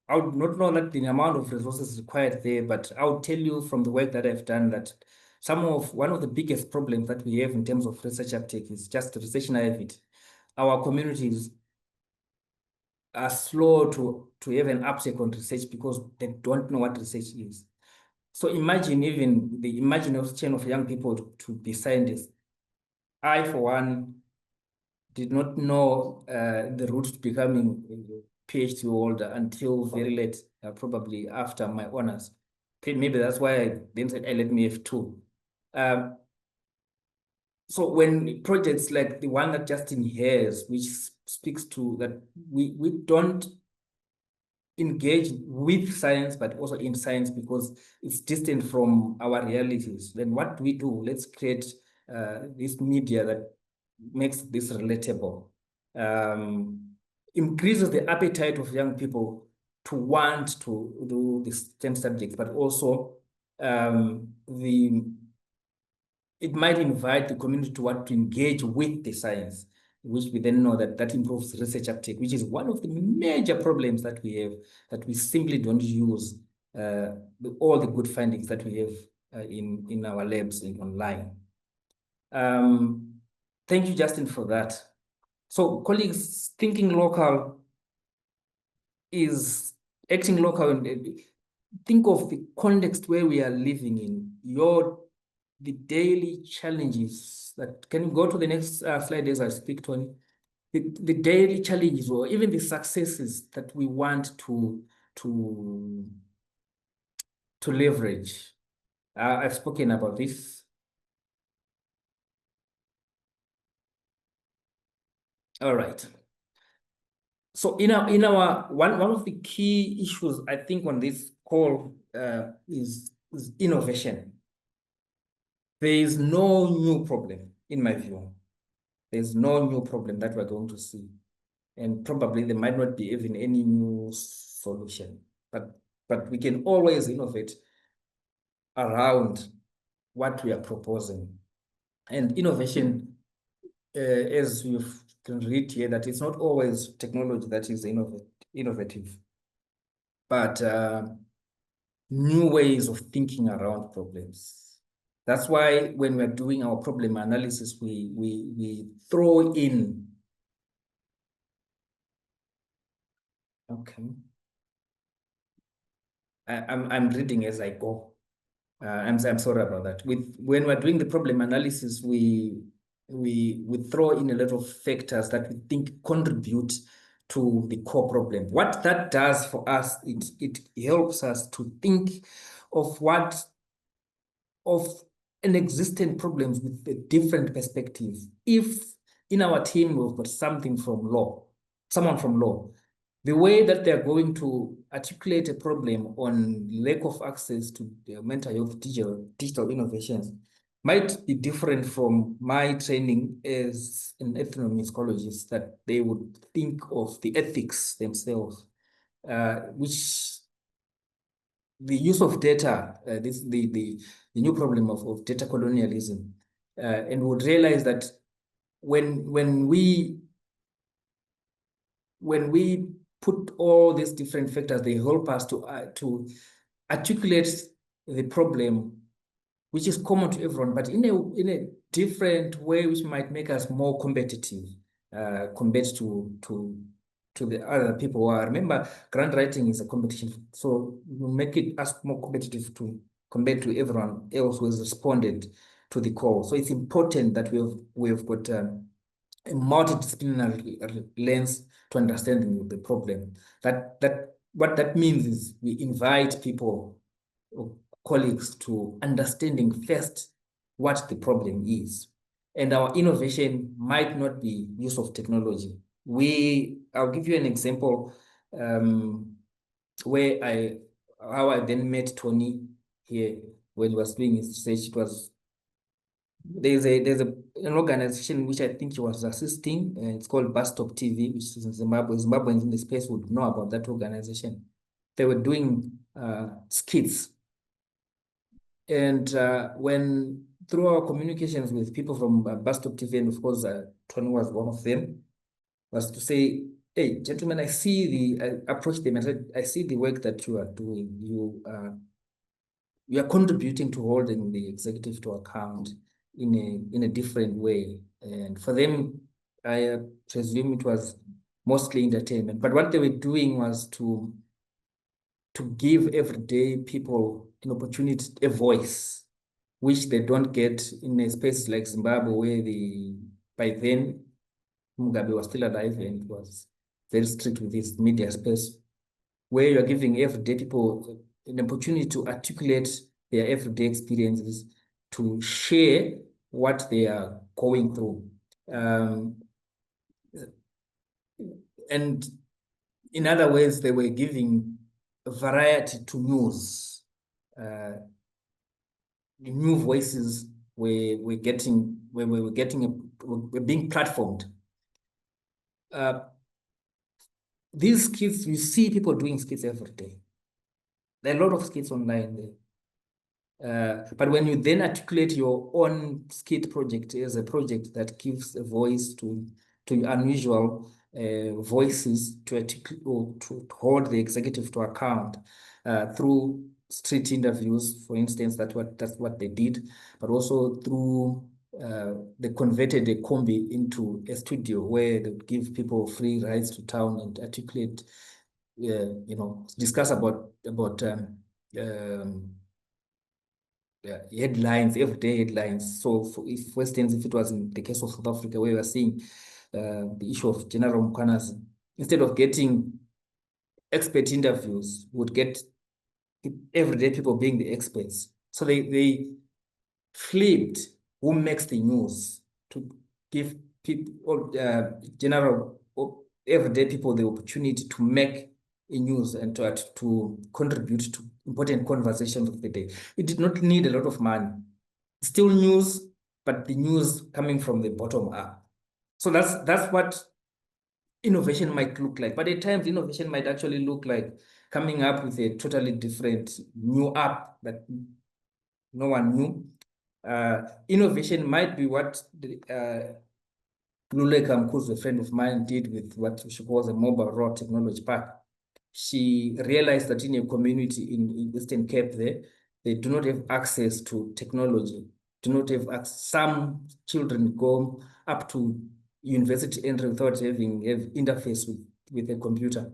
S2: I would not know that the amount of resources required there, but I will tell you from the work that I've done that one of the biggest problems that we have in terms of research uptake is just research naivety. Our communities are slow to have an uptake on research because they don't know what research is. So imagine even the imagination of young people to be scientists. I, for one, did not know the route to becoming a PhD holder until very late, probably after my honors. Maybe that's why I then said, let me have two. So when projects like the one that Justin has, which speaks to that we don't engage with science, but also in science because it's distant from our realities, then what do we do? Let's create this media that makes this relatable, increases the appetite of young people to want to do the STEM subjects, but also it might invite the community to want to engage with the science, which we then know that improves research uptake, which is one of the major problems that we have, that we simply don't use all the good findings that we have in our labs and online. Thank you, Justin, for that. So colleagues, thinking local is acting local. And think of the context where we are living in, the daily challenges that, can you go to the next slide as I speak, Tony? The daily challenges or even the successes that we want to leverage. I've spoken about this. All right. So in our one of the key issues I think on this call is innovation. There is no new problem, in my view. There's no new problem that we're going to see. And probably there might not be even any new solution. But we can always innovate around what we are proposing. And innovation, as you can read here, that it's not always technology that is innovative, but new ways of thinking around problems. That's why when we're doing our problem analysis, we throw in. Okay. I'm reading as I go. I'm sorry about that. When we're doing the problem analysis, we throw in a lot of factors that we think contribute to the core problem. What that does for us, it helps us to think of an existing problems with a different perspective. If in our team we've got someone from law, the way that they're going to articulate a problem on lack of access to mental health digital innovations might be different from my training as an ethnomusicologist, that they would think of the ethics themselves, which use of data, the new problem of data colonialism, and would realize that when we put all these different factors, they help us to articulate the problem, which is common to everyone, but in a different way, which might make us more competitive compared to the other people. Remember, grant writing is a competition, so we make it us more competitive compared to everyone else who has responded to the call. So it's important that we've got a multidisciplinary lens to understanding the problem. What that means is we invite people, colleagues, to understanding first what the problem is. And our innovation might not be use of technology. I'll give you an example where how I then met Tony here when he was doing his research. It was there's an organization which I think he was assisting. It's called Bus Stop TV, which is in Zimbabwe. Zimbabweans in the space would know about that organization. They were doing skits. And when through our communications with people from Bus Stop TV, and of course Tony was one of them, was to say, hey, gentlemen, I approached them and said, I see the work that you are doing. You are contributing to holding the executive to account in a different way. And for them, I presume it was mostly entertainment. But what they were doing was to give everyday people an opportunity, a voice, which they don't get in a space like Zimbabwe, where by then Mugabe was still alive and was very strict with his media space, where you're giving everyday people an opportunity to articulate their everyday experiences, to share what they are going through. And in other ways, they were giving variety to news. New voices were being platformed. These skits, you see people doing skits every day. There are a lot of skits online there. But when you then articulate your own skit project as a project that gives a voice to unusual voices, to hold the executive to account through street interviews, for instance, that's what they did, but also through they converted a combi into a studio where they would give people free rides to town and articulate, discuss about headlines, everyday headlines. So for instance, if it was in the case of South Africa, where we are seeing the issue of General Mkhwanazi, instead of getting expert interviews, would get everyday people being the experts. So they flipped who makes the news to give people, general or everyday people, the opportunity to make a news and to contribute to important conversations of the day. It did not need a lot of money. Still news, but the news coming from the bottom up. So that's what innovation might look like. But at times, innovation might actually look like coming up with a totally different new app that no one knew. Innovation might be what Luleka Mkuzu, a friend of mine, did with what she calls a mobile raw technology park. She realized that in a community in Eastern Cape there, they do not have access to technology, do not have access. Some children go up to university entry without having interface with a computer.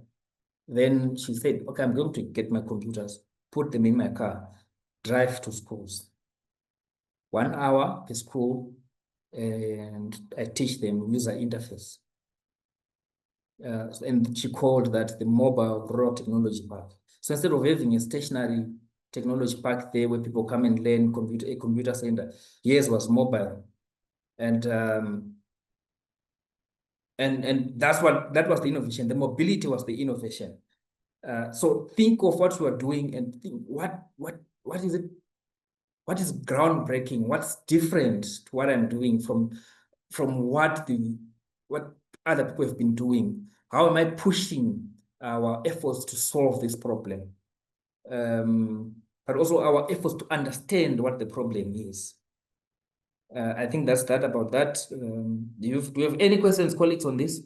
S2: Then she said, okay, I'm going to get my computers, put them in my car, drive to schools. 1 hour per school, and I teach them user interface. And she called that the mobile raw technology park. So instead of having a stationary technology park there where people come and learn a computer center, yes, was mobile. And that was the innovation. The mobility was the innovation. So think of what you are doing and think what is it? What is groundbreaking? What's different to what I'm doing from what other people have been doing? How am I pushing our efforts to solve this problem? but also our efforts to understand what the problem is. I think that's that about that. Do you have any questions, colleagues, on this?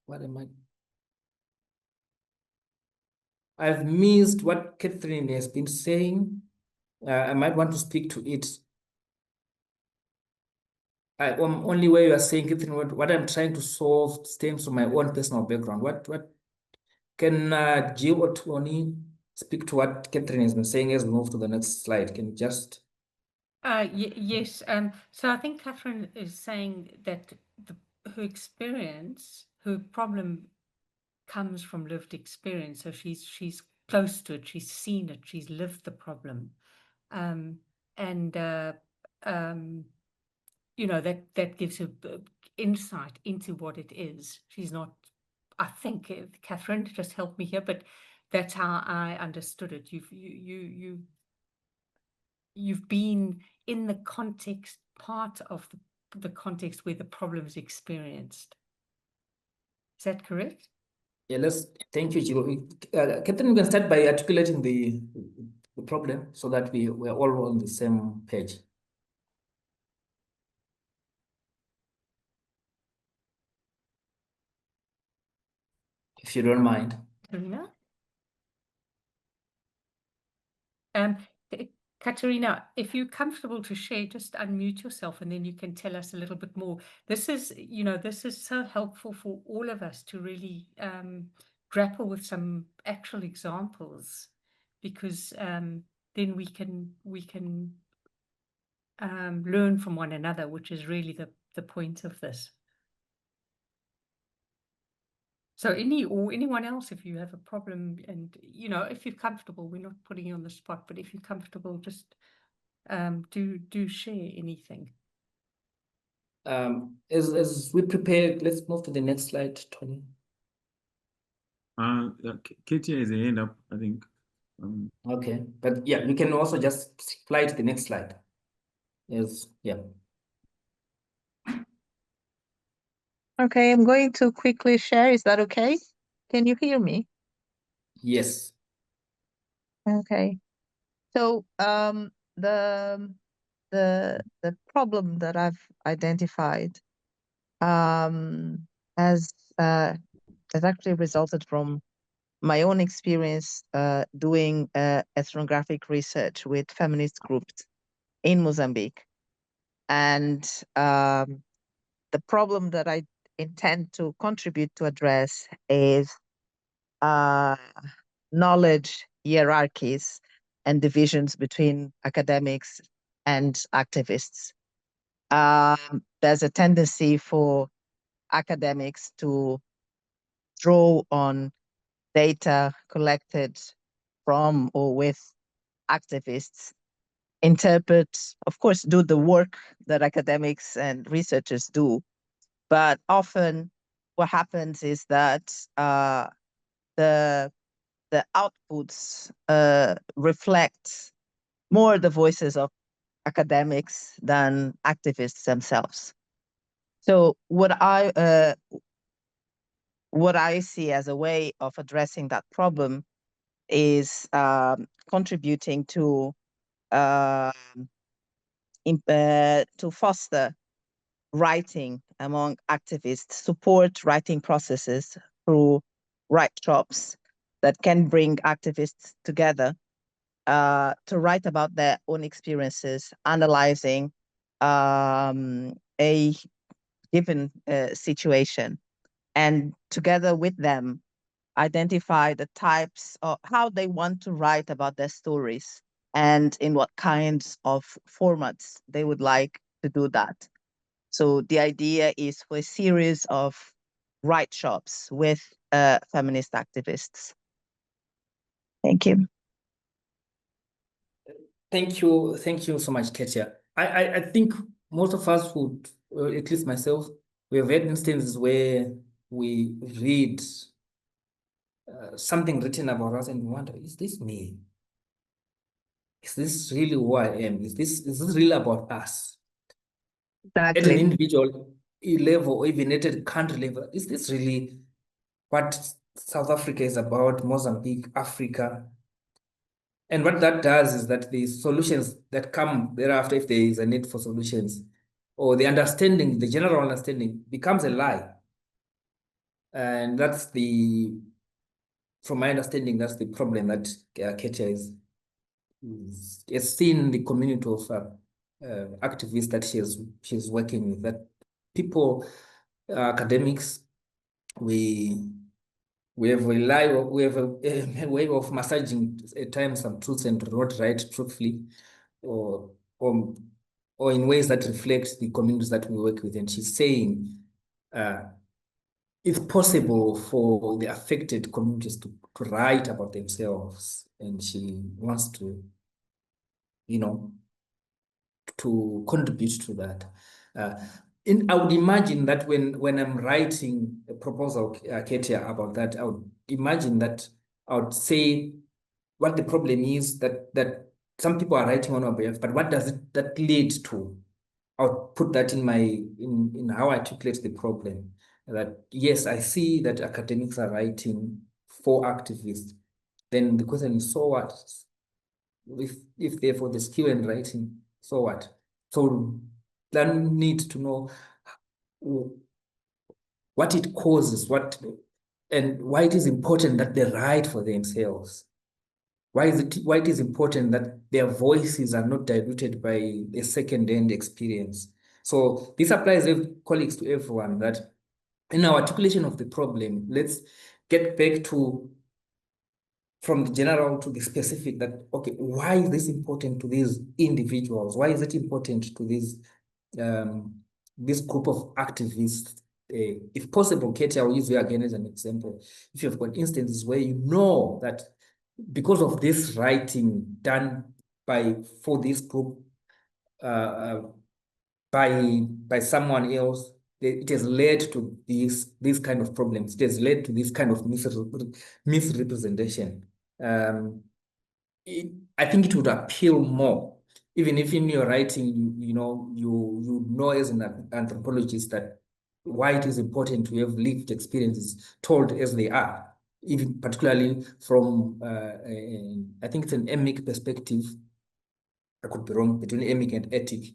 S2: What am I? I've missed what Catherine has been saying. I might want to speak to it. Only way you are saying, Catherine, what I'm trying to solve stems from my own personal background. What can Jill or Tony speak to what Catherine has been saying as we move to the next slide? Can you just...
S1: Yes. So I think Catherine is saying that her experience, her problem comes from lived experience. So she's close to it. She's seen it. She's lived the problem, and you know, that gives her insight into what it is. She's not. I think Catherine, just help me here, but that's how I understood it. You've been in the context, part of the context where the problem is experienced. Is that correct?
S2: Yeah, thank you, Jill. Catherine, you can start by articulating the problem so that we're all on the same page. If you don't mind.
S1: Katerina? Katerina, if you're comfortable to share, just unmute yourself and then you can tell us a little bit more. This is, this is so helpful for all of us to really grapple with some actual examples, because then we can learn from one another, which is really the point of this. So anyone else, if you have a problem, and if you're comfortable, we're not putting you on the spot, but if you're comfortable, just do share anything.
S2: As we prepare, let's move to the next slide, Tony.
S5: Katia is a hand up, I think.
S2: Okay, but yeah, we can also just fly to the next slide. Yes, yeah.
S6: Okay, I'm going to quickly share. Is that okay? Can you hear me?
S2: Yes.
S6: Okay. So the problem that I've identified has actually resulted from my own experience doing ethnographic research with feminist groups in Mozambique. And the problem that I intend to contribute to address is knowledge hierarchies and divisions between academics and activists. There's a tendency for academics to draw on data collected from or with activists, interpret, of course, do the work that academics and researchers do. But often what happens is that the outputs reflect more the voices of academics than activists themselves. So what I see as a way of addressing that problem is contributing to foster writing among activists, support writing processes through write shops that can bring activists together to write about their own experiences, analyzing a given situation, and together with them, identify the types of how they want to write about their stories and in what kinds of formats they would like to do that. So the idea is for a series of write shops with feminist activists. Thank you.
S2: Thank you so much, Katia. I think most of us would, at least myself, we have had instances where we read something written about us and we wonder, is this me? Is this really who I am? Is this really about us?
S6: Exactly.
S2: As an individual, level or even at a country level, is this really what South Africa is about, Mozambique, Africa? And what that does is that the solutions that come thereafter, if there is a need for solutions, or the understanding, the general understanding, becomes a lie. And that's from my understanding, that's the problem that Ketia has seen the community of activists that she's working with, that people, academics, we have a way of massaging at times some truths and not write truthfully, or in ways that reflect the communities that we work with. And she's saying it's possible for the affected communities to write about themselves, and she wants to, to contribute to that. I would imagine that when I'm writing a proposal, Ketia, about that, I would imagine that I would say what the problem is, that some people are writing on our behalf, but what does that lead to? I would put that in how I articulate the problem. That yes, I see that academics are writing for activists. Then the question is, so what? If therefore the skill in writing, so what? So then need to know what it causes, and why it is important that they write for themselves. Why it is important that their voices are not diluted by a second-hand experience. So this applies, colleagues, to everyone, that in our articulation of the problem, let's get back to from the general to the specific, that, okay, why is this important to these individuals? Why is it important to this group of activists? If possible, Katie, I'll use you again as an example. If you've got instances where you know that because of this writing done for this group by someone else, it has led to these kind of problems. It has led to this kind of misrepresentation. I think it would appeal more, even if in your writing, you know as an anthropologist that why it is important to have lived experiences told as they are, even particularly from, I think it's an emic perspective. I could be wrong, between emic and ethic.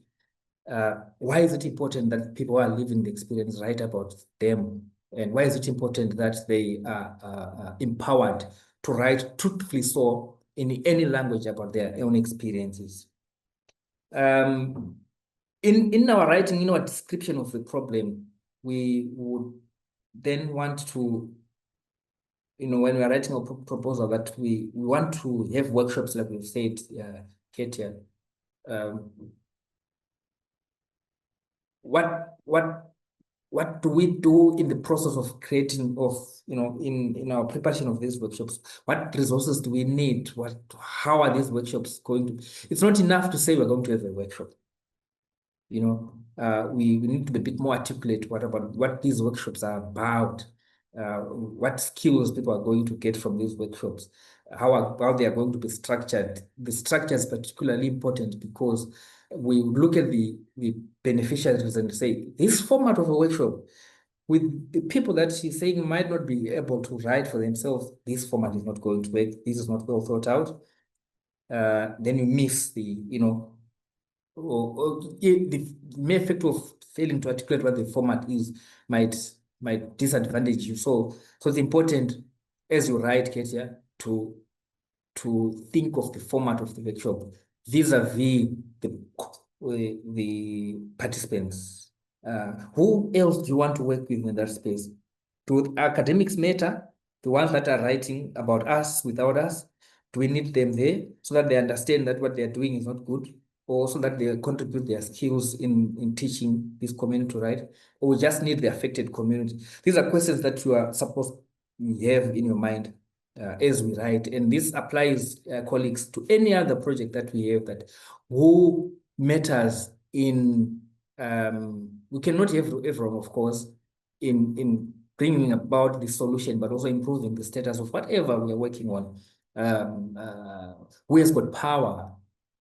S2: Why is it important that people who are living the experience write about them? And why is it important that they are empowered to write truthfully so in any language about their own experiences? In our writing, in our description of the problem, we would then want to, when we are writing a proposal, that we want to have workshops, like we've said, Katia. What do we do in the process of creating in our preparation of these workshops? What resources do we need? How are these workshops going to? It's not enough to say we're going to have a workshop. We need to be a bit more articulate what these workshops are about, what skills people are going to get from these workshops, how they are going to be structured. The structure is particularly important because we look at the beneficiaries and say, this format of a workshop, with the people that she's saying might not be able to write for themselves, this format is not going to work, this is not well thought out. Then you miss the mere fact of failing to articulate what the format is might disadvantage you. So it's important, as you write, Katia, to think of the format of the workshop vis-a-vis the participants. Who else do you want to work with in that space? Do academics matter? The ones that are writing about us without us? Do we need them there so that they understand that what they're doing is not good, or so that they contribute their skills in teaching this community to write? Or we just need the affected community? These are questions that you are supposed to have in your mind as we write. And this applies, colleagues, to any other project that we have, that who matters in, we cannot have everyone, of course, in bringing about the solution, but also improving the status of whatever we are working on. Who has got power?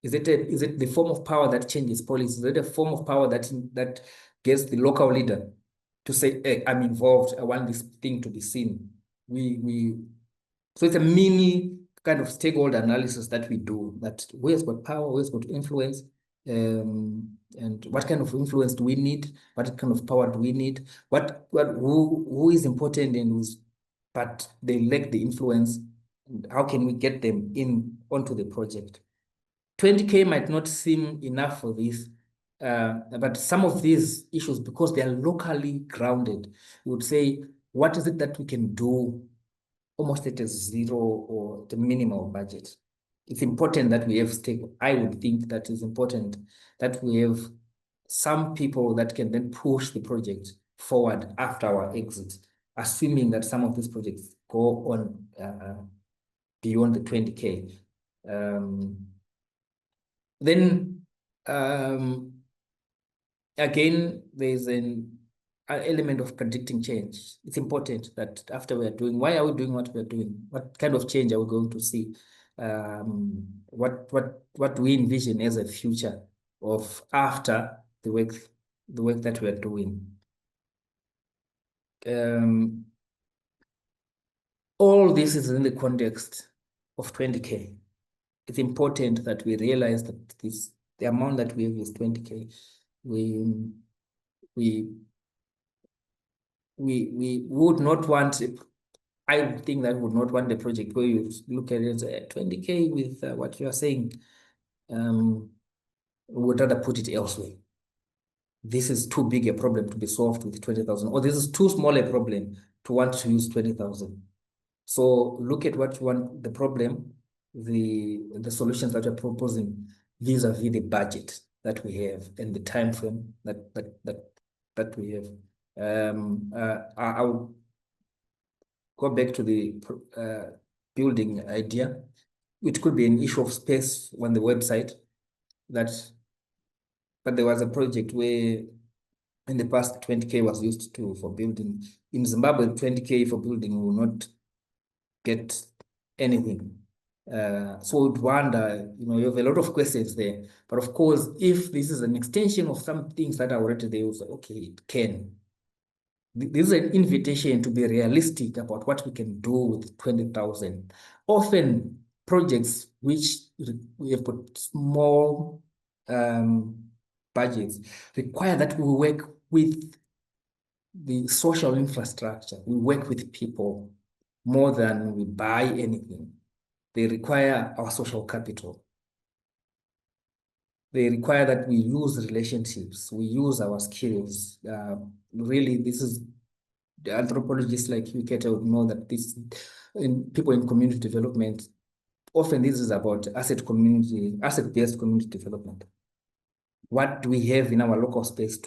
S2: Is it the form of power that changes policy? Is it a form of power that gets the local leader to say, hey, I'm involved, I want this thing to be seen. So it's a mini kind of stakeholder analysis that we do, that who has got power, who has got influence, and what kind of influence do we need? What kind of power do we need? Who is important and who's, but they lack the influence. How can we get them in onto the project? 20K might not seem enough for this, but some of these issues, because they are locally grounded, we would say, what is it that we can do almost at a zero or the minimal budget? It's important that we have I would think that it's important that we have some people that can then push the project forward after our exit, assuming that some of these projects go on beyond the 20K. Then again, there's an element of predicting change. It's important that after we're doing, why are we doing what we're doing? What kind of change are we going to see? What do we envision as a future of after the work that we're doing? All this is in the context of 20K. It's important that we realize that the amount that we have is 20K. We would not want, I would think that we would not want the project where you look at it as 20K with what you are saying. We would rather put it elsewhere. This is too big a problem to be solved with 20,000, or this is too small a problem to want to use 20,000. So look at what you want, the problem, the solutions that you're proposing vis-a-vis the budget that we have and the time frame that we have. I'll go back to the building idea. It could be an issue of space on the website, but there was a project where in the past 20K was used for building. In Zimbabwe, 20K for building will not get anything. So we'd wonder, you have a lot of questions there. But of course, if this is an extension of some things that are already there, we'll say, okay, it can. This is an invitation to be realistic about what we can do with 20,000. Often projects which we have got small budgets require that we work with the social infrastructure. We work with people more than we buy anything. They require our social capital. They require that we use relationships, we use our skills. Really, this is, the anthropologists like you, Keta, would know that this, in people in community development, often this is about asset-based community development. What do we have in our local space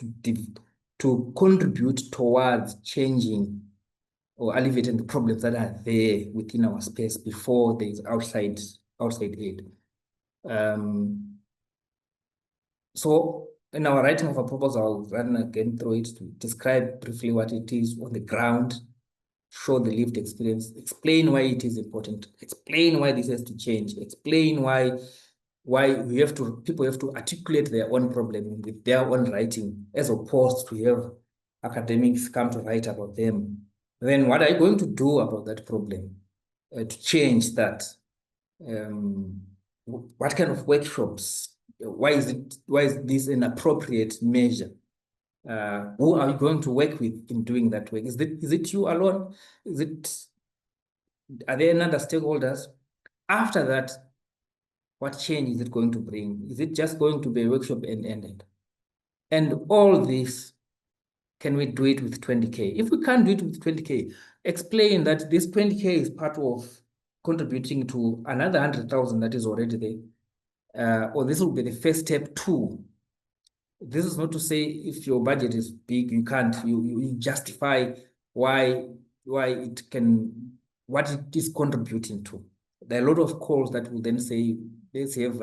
S2: to contribute towards changing or alleviating the problems that are there within our space before there is outside aid. So in our writing of a proposal, I'll run again through it to describe briefly what it is on the ground, show the lived experience, explain why it is important, explain why this has to change, explain why people have to articulate their own problem with their own writing, as opposed to have academics come to write about them. Then what are you going to do about that problem to change that? What kind of workshops? Why is this an appropriate measure? Who are you going to work with in doing that work? Is it you alone? Are there any other stakeholders? After that, what change is it going to bring? Is it just going to be a workshop and ended? And all this, can we do it with 20K? If we can't do it with 20K, explain that this 20K is part of contributing to another 100,000 that is already there. Or this will be the first step too. This is not to say if your budget is big, you can't, you justify why it can, what it is contributing to. There are a lot of calls that will then say, let's have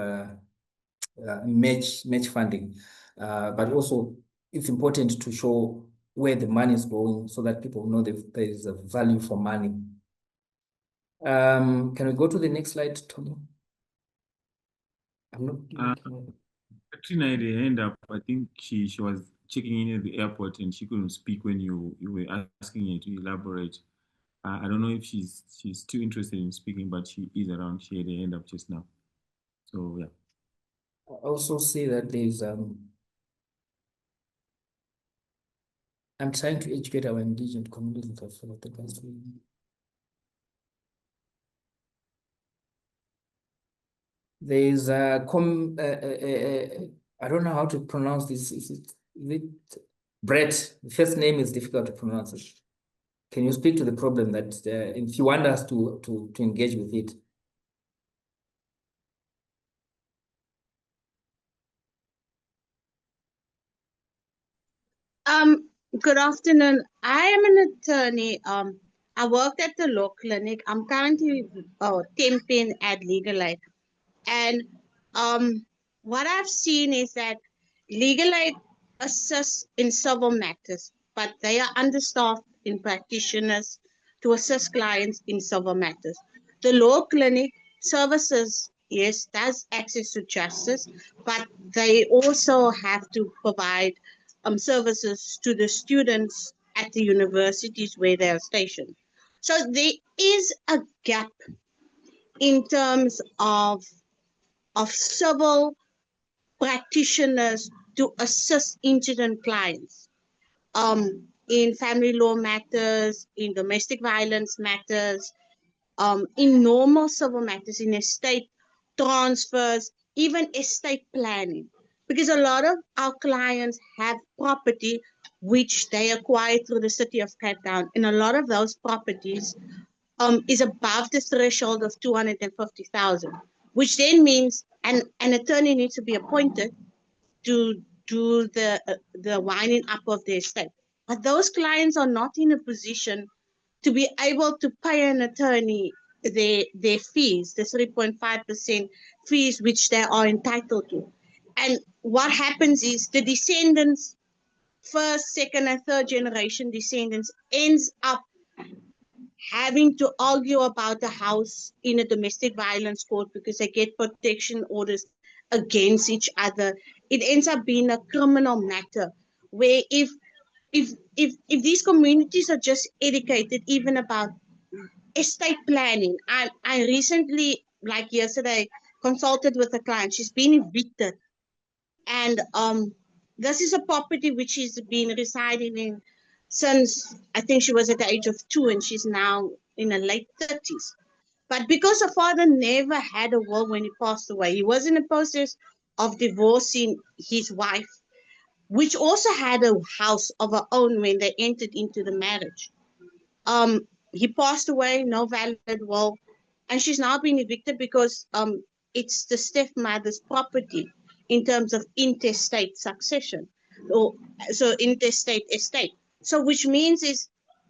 S2: match funding. But also it's important to show where the money is going so that people know that there is a value for money. Can we go to the next slide, Tony? I'm not.
S5: Katrina had a hand up. I think she was checking in at the airport and she couldn't speak when you were asking her to elaborate. I don't know if she's too interested in speaking, but she is around. She had her hand up just now. So yeah.
S2: I also see that there's I'm trying to educate our indigenous communities of the country. There's I don't know how to pronounce this. Is it Brett? The first name is difficult to pronounce. Can you speak to the problem that if you want us to engage with it?
S7: Good afternoon. I am an attorney. I worked at the law clinic. I'm currently temping at Legal Aid. And what I've seen is that Legal Aid assists in civil matters, but they are understaffed in practitioners to assist clients in civil matters. The law clinic services, yes, does access to justice, but they also have to provide services to the students at the universities where they are stationed. So there is a gap in terms of civil practitioners to assist indigent clients in family law matters, in domestic violence matters, in normal civil matters, in estate transfers, even estate planning. Because a lot of our clients have property which they acquired through the city of Cape Town, and a lot of those properties is above the threshold of 250,000, which then means an attorney needs to be appointed to do the winding up of their estate. But those clients are not in a position to be able to pay an attorney their fees, the 3.5% fees which they are entitled to. And what happens is the descendants, first, second, and third generation descendants, ends up having to argue about the house in a domestic violence court because they get protection orders against each other. It ends up being a criminal matter where if these communities are just educated even about estate planning. I recently, like yesterday, consulted with a client. She's been evicted, and this is a property which she's been residing in since I think she was at the age of 2, and she's now in her late 30s. But because her father never had a will when he passed away, he was in the process of divorcing his wife, which also had a house of her own when they entered into the marriage. He passed away, no valid will, and she's now been evicted because it's the stepmother's property in terms of intestate succession, or so intestate estate. So which means is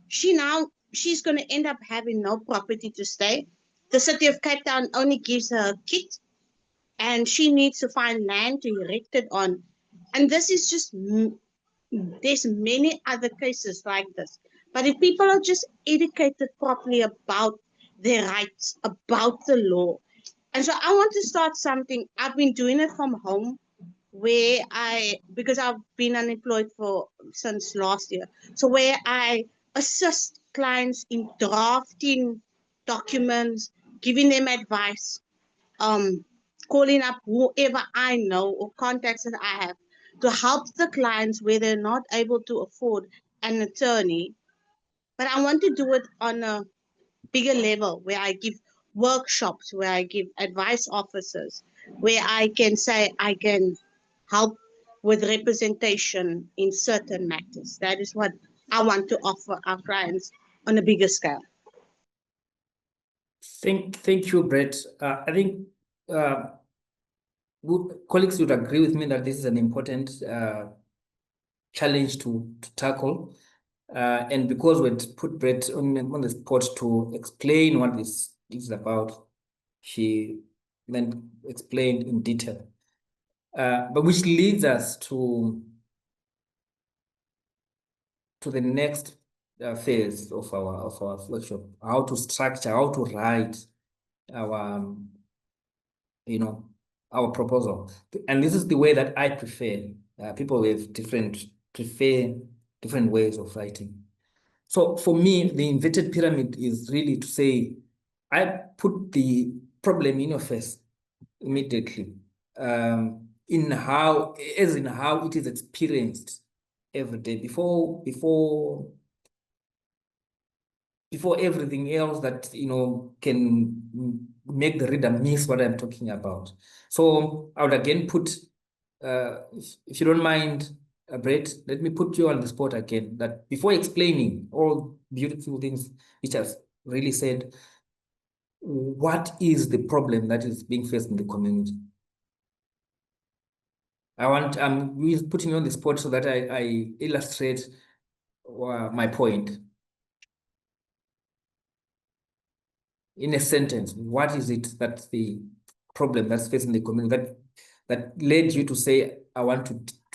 S7: she's going to end up having no property to stay. The city of Cape Town only gives her a kit, and she needs to find land to erect it on. And this is just, there's many other cases like this. But if people are just educated properly about their rights, about the law. And so I want to start something. I've been doing it from home where because I've been unemployed since last year. So where I assist clients in drafting documents, giving them advice, calling up whoever I know or contacts that I have to help the clients where they're not able to afford an attorney. But I want to do it on a bigger level where I give workshops, where I give advice officers, where I can say I can help with representation in certain matters. That is what I want to offer our clients on a bigger scale.
S2: Thank you, Brett. I think colleagues would agree with me that this is an important challenge to tackle. And because we put Brett on the spot to explain what this is about, she then explained in detail. But which leads us to the next phase of our workshop: how to structure, how to write our our proposal. And this is the way that I prefer. People have different prefer different ways of writing. So for me, the inverted pyramid is really to say, I put the problem in your face immediately, in how it is experienced every day before everything else that can make the reader miss what I'm talking about. So I would again put, if you don't mind, Brett, let me put you on the spot again, that before explaining all beautiful things which I've really said, what is the problem that is being faced in the community? I'm really putting you on the spot so that I illustrate my point. In a sentence, what is it that's the problem that's facing the community that led you to say, I want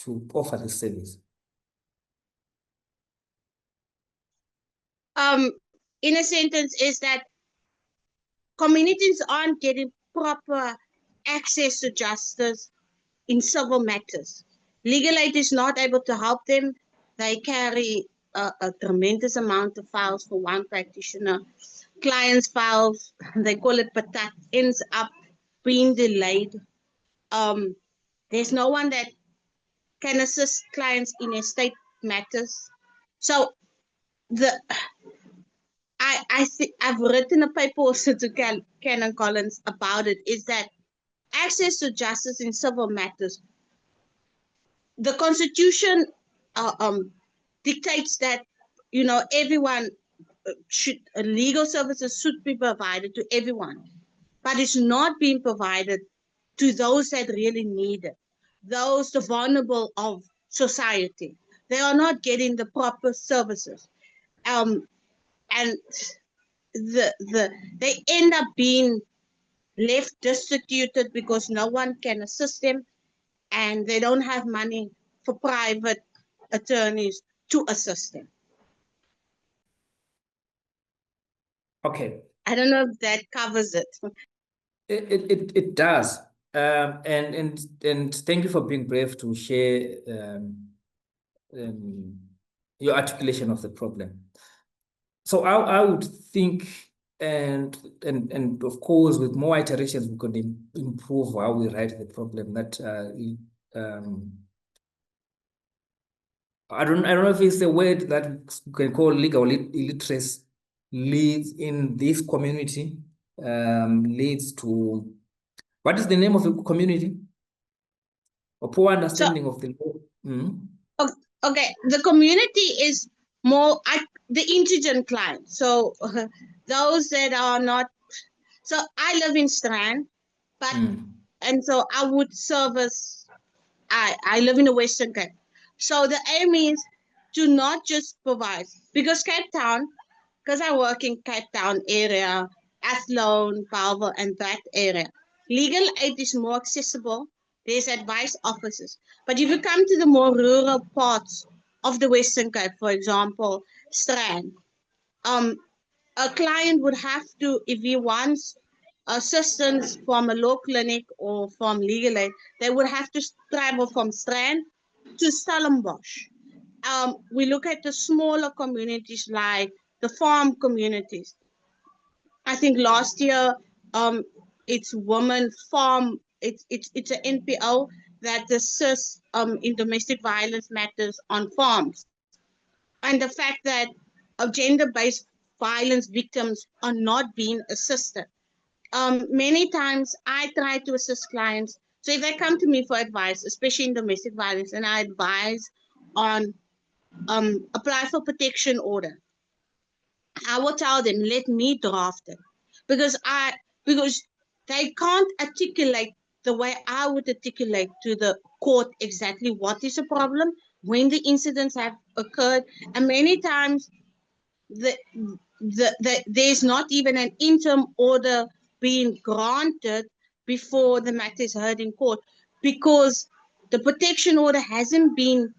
S2: to offer this service?
S7: In a sentence, is that communities aren't getting proper access to justice in civil matters. Legal aid is not able to help them. They carry a tremendous amount of files for one practitioner. Clients' files, they call it patat, ends up being delayed. There's no one that can assist clients in estate matters. So I've written a paper also to Canon Collins about it, is that access to justice in civil matters, the Constitution dictates that everyone legal services should be provided to everyone, but it's not being provided to those that really need it, those the vulnerable of society. They are not getting the proper services, and they end up being left destituted because no one can assist them, and they don't have money for private attorneys to assist them.
S2: Okay.
S7: I don't know if that covers it.
S2: It does. And thank you for being brave to share your articulation of the problem. So I would think, and of course, with more iterations, we could improve how we write the problem. That I don't know if it's a word that we can call legal illiteracy leads in this community, leads to, what is the name of the community? A poor understanding of the law.
S7: Okay, the community is more the indigent client. So those that are not. So I live in Strand, but and so I would service. I live in the Western Cape. So the aim is to not just provide, because Cape Town, because I work in Cape Town area, Athlone, Bellville, and that area, legal aid is more accessible. There's advice offices. But if you come to the more rural parts of the Western Cape, for example, Strand, a client would have to, if he wants assistance from a law clinic or from legal aid, they would have to travel from Strand to Stellenbosch. We look at the smaller communities like the farm communities. I think last year, it's Women Farm. It's an NPO that assists in domestic violence matters on farms, and the fact that gender-based violence victims are not being assisted. Many times I try to assist clients. So if they come to me for advice, especially in domestic violence, and I advise on apply for protection order, I will tell them, let me draft it, because they can't articulate the way I would articulate to the court exactly what is the problem, when the incidents have occurred, and many times there's not even an interim order being granted before the matter is heard in court, because the protection order hasn't been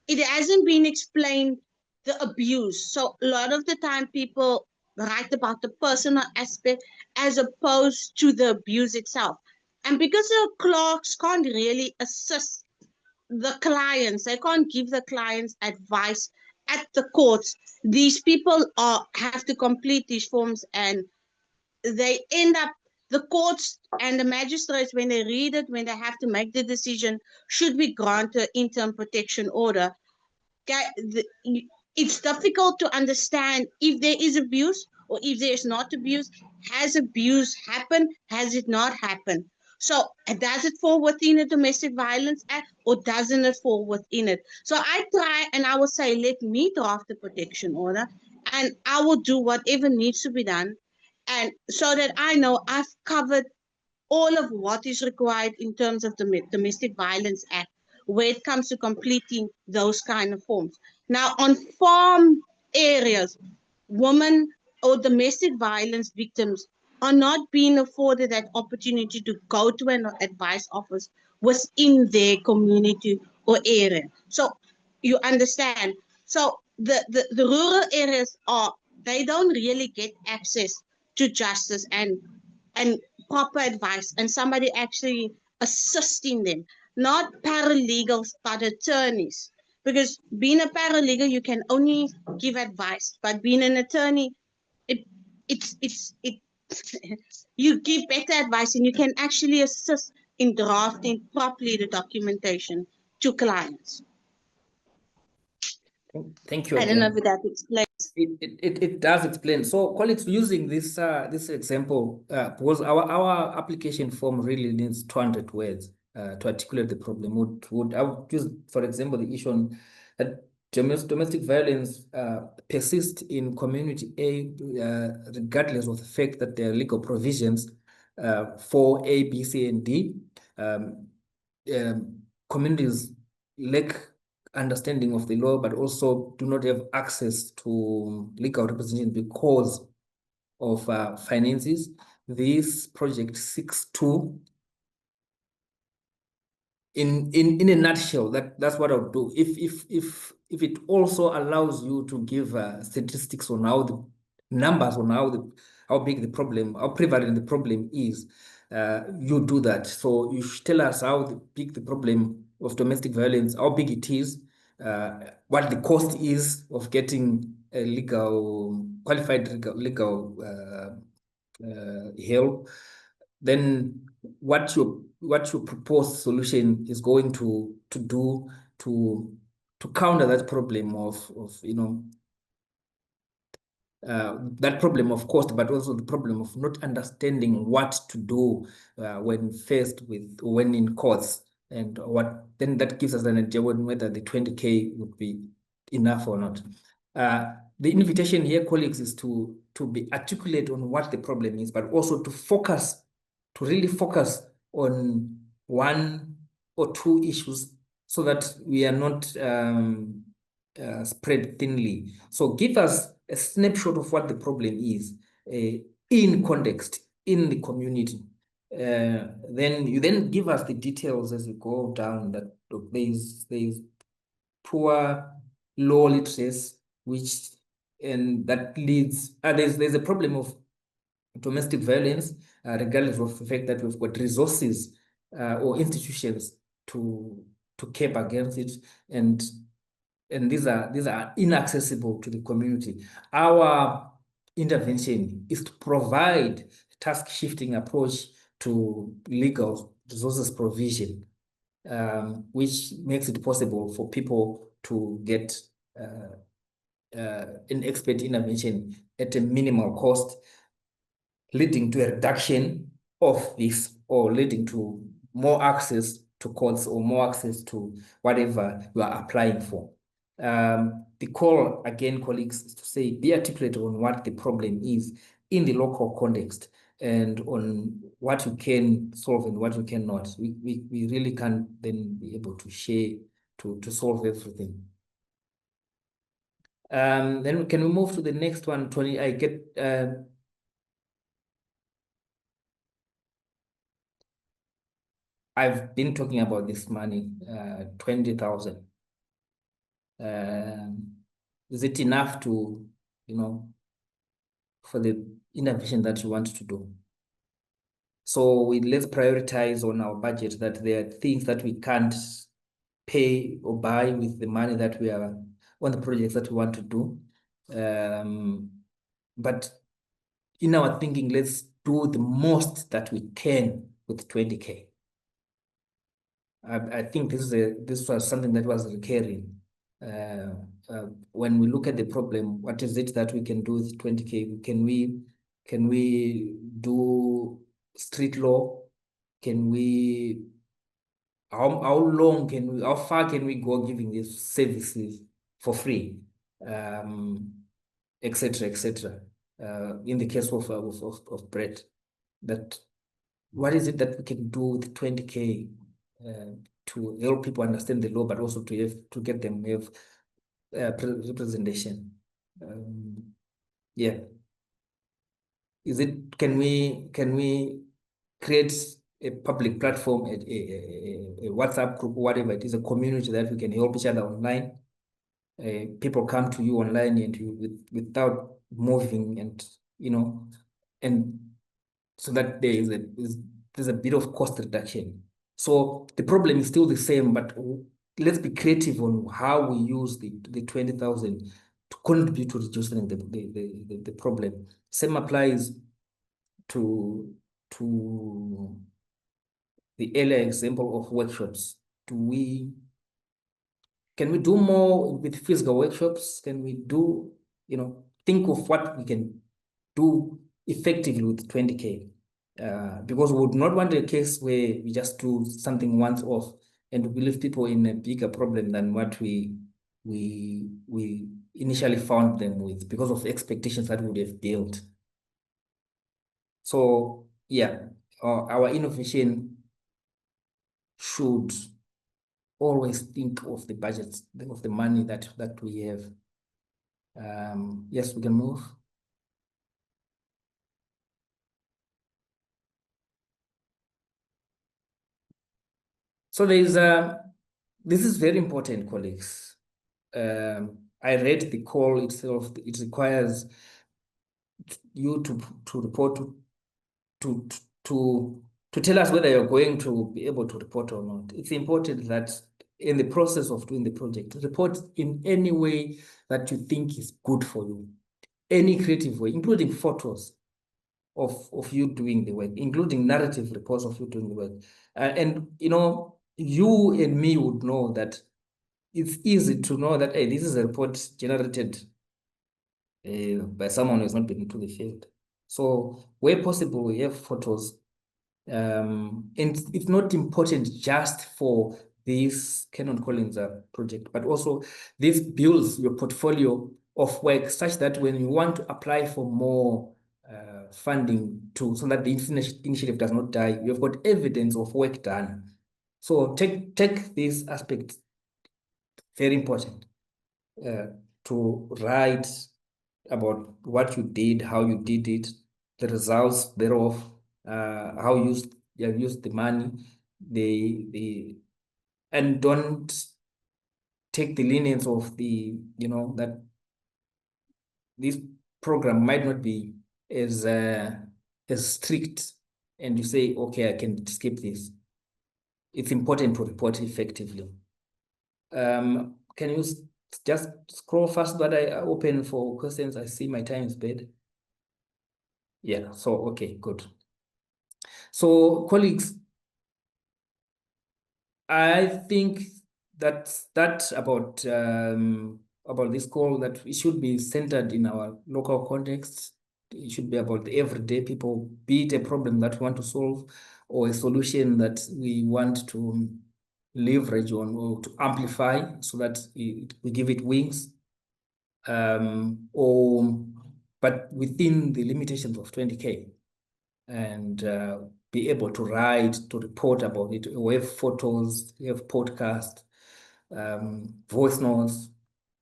S7: explained, the abuse. So a lot of the time people write about the personal aspect as opposed to the abuse itself. And because the clerks can't really assist the clients. They can't give the clients advice at the courts. These people have to complete these forms, and they end up, the courts and the magistrates, when they read it, when they have to make the decision, should we grant an interim protection order? It's difficult to understand if there is abuse or if there is not abuse. Has abuse happened? Has it not happened? So does it fall within the Domestic Violence Act or doesn't it fall within it? So I try and I will say, let me draft the protection order and I will do whatever needs to be done. And so that I know I've covered all of what is required in terms of the Domestic Violence Act when it comes to completing those kind of forms. Now, on farm areas, women or domestic violence victims are not being afforded that opportunity to go to an advice office within their community or area. So you understand. So the rural areas they don't really get access to justice and proper advice and somebody actually assisting them, not paralegals but attorneys. Because being a paralegal, you can only give advice, but being an attorney, it you give better advice and you can actually assist in drafting properly the documentation to clients.
S2: Thank you
S7: I don't know
S2: again.
S7: if that explains.
S2: It does explain. So colleagues, using this example, because our application form really needs 200 words to articulate the problem. I would use, for example, the issue on that domestic violence persists in community A, regardless of the fact that there are legal provisions for A, B, C, and D. Communities lack understanding of the law, but also do not have access to legal representation because of finances. This project seeks to, in a nutshell, that's what I would do. If it also allows you to give statistics on how the numbers on how big the problem, how prevalent the problem is, you do that. So you should tell us how big the problem of domestic violence, how big it is, what the cost is of getting a qualified legal help, then what your proposed solution is going to do to counter that problem of that problem of cost, but also the problem of not understanding what to do when faced with, when in courts, and what then that gives us an idea whether the 20K would be enough or not. The invitation here, colleagues, is to be articulate on what the problem is, but also to really focus on one or two issues so that we are not spread thinly. So give us a snapshot of what the problem is in context, in the community. Then you give us the details as you go down, that there's poor law literacy, and that leads, there's a problem of domestic violence, regardless of the fact that we've got resources or institutions to cap against it, and these are inaccessible to the community. Our intervention is to provide a task shifting approach to legal resources provision, which makes it possible for people to get an expert intervention at a minimal cost, leading to a reduction of this, or leading to more access to courts or more access to whatever you are applying for. The call, again, colleagues, is to say, be articulate on what the problem is in the local context and on what you can solve and what you cannot. We really can't then be able to share to solve everything. Then can we move to the next one, Tony? I get I've been talking about this money, 20,000. Is it enough to, for the intervention that you want to do? So let's prioritize on our budget that there are things that we can't pay or buy with the money that we are on the projects that we want to do. But in our thinking, let's do the most that we can with 20K. I think this was something that was recurring. When we look at the problem, what is it that we can do with 20K? Can we do street law? Can we, how far can we go giving these services for free? Et cetera. In the case of bread, that what is it that we can do with 20K to help people understand the law, but also to get them have representation? Yeah. Can we create a public platform, a WhatsApp group, whatever it is, a community that we can help each other online? People come to you online and without moving, and and so that there's a bit of cost reduction. So the problem is still the same, but let's be creative on how we use the 20,000 to contribute to reducing the problem. Same applies to the earlier example of workshops. Can we do more with physical workshops? Can we do, think of what we can do effectively with 20K? Because we would not want a case where we just do something once off and we leave people in a bigger problem than what we initially found them with, because of the expectations that we would have built. So yeah, our innovation should always think of the budgets, of the money that we have. Yes, we can move. So this is very important, colleagues. I read the call itself. It requires you to report to tell us whether you're going to be able to report or not. It's important that in the process of doing the project, report in any way that you think is good for you, any creative way, including photos of you doing the work, including narrative reports of you doing the work. And you and me would know that it's easy to know that, hey, this is a report generated by someone who has not been into the field. So where possible, we have photos. And it's not important just for this Canon Collins project, but also this builds your portfolio of work such that when you want to apply for more funding so that the initiative does not die, you've got evidence of work done. So take this aspect, very important, to write about what you did, how you did it, the results thereof, how you have used the money, and don't take the lenience of that this program might not be as strict, and you say, okay, I can skip this. It's important to report effectively. Can you just scroll fast that I open for questions? I see my time is bad. Yeah, so okay, good. So colleagues, I think that's about this call, that it should be centered in our local context. It should be about the everyday people, be it a problem that we want to solve or a solution that we want to leverage on or to amplify so that we give it wings. But within the limitations of 20K, and be able to write, to report about it. We have photos, we have podcasts, voice notes.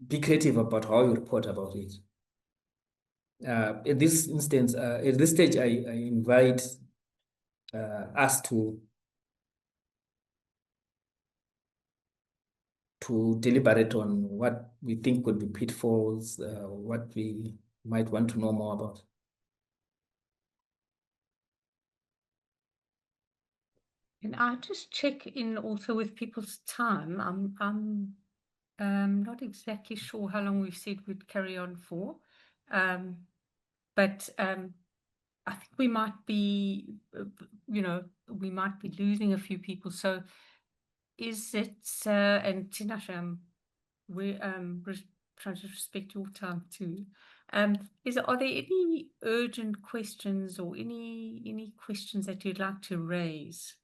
S2: Be creative about how you report about it. At this instance, at this stage, I invite us to deliberate on what we think could be pitfalls, what we might want to know more about.
S1: Can I just check in also with people's time? I'm not exactly sure how long we've said we'd carry on for, but I think we might be, we might be losing a few people. So is it, and Tinashe, we're trying to respect your time too. Are there any urgent questions or any questions that you'd like to raise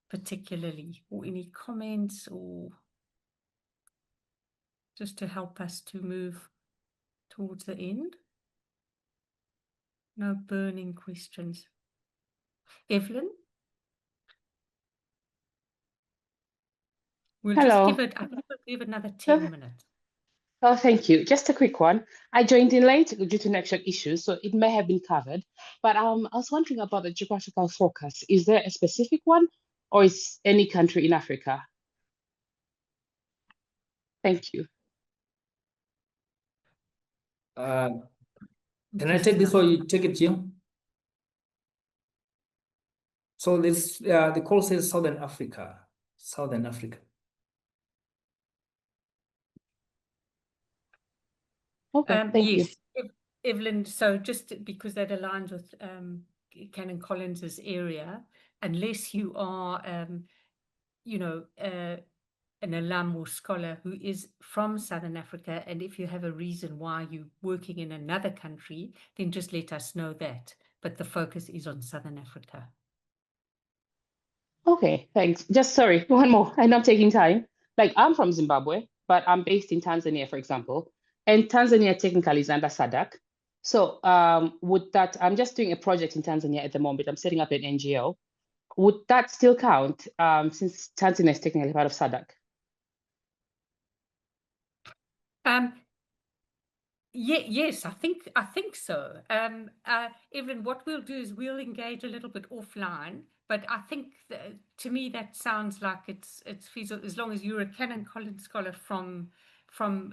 S1: particularly, or any comments, or just to help us to move towards the end? No burning questions. Evelyn? We'll
S8: Hello.
S1: just give it, I think we'll give it another 10 minutes.
S8: Oh, thank you. Just a quick one. I joined in late due to network issues, so it may have been covered. But I was wondering about the geographical focus. Is there a specific one, or is any country in Africa? Thank you.
S2: Can I take this or you take it, Jim? So this the call says Southern Africa. Southern Africa.
S8: Okay, thank you.
S1: Yes, Evelyn, so just because that aligns with Canon Collins's area, unless you are, an alum or scholar who is from Southern Africa, and if you have a reason why you're working in another country, then just let us know that. But the focus is on Southern Africa.
S8: Okay, thanks. Just sorry, one more. I know I'm taking time. Like I'm from Zimbabwe, but I'm based in Tanzania, for example. And Tanzania technically is under SADC. So would that, I'm just doing a project in Tanzania at the moment. I'm setting up an NGO. Would that still count since Tanzania is technically part of SADC?
S1: Yes, I think so. Evelyn, what we'll do is we'll engage a little bit offline, but I think to me that sounds like it's feasible as long as you're a Canon Collins scholar from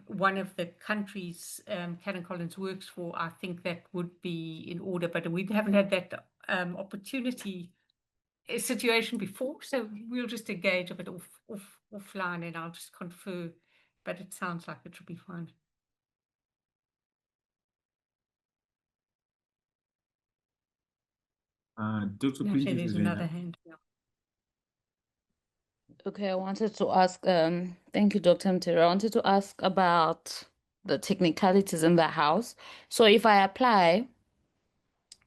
S1: one of the countries Canon Collins works for. I think that would be in order, but we haven't had that opportunity situation before, so we'll just engage a bit offline, and I'll just confer. But it sounds like it should be fine.
S5: Dr.
S1: Actually,
S5: Princess
S1: there's
S5: is
S1: another hand. Yeah.
S9: Okay, I wanted to ask, thank you, Dr. Mutero. I wanted to ask about the technicalities in the house. So if I apply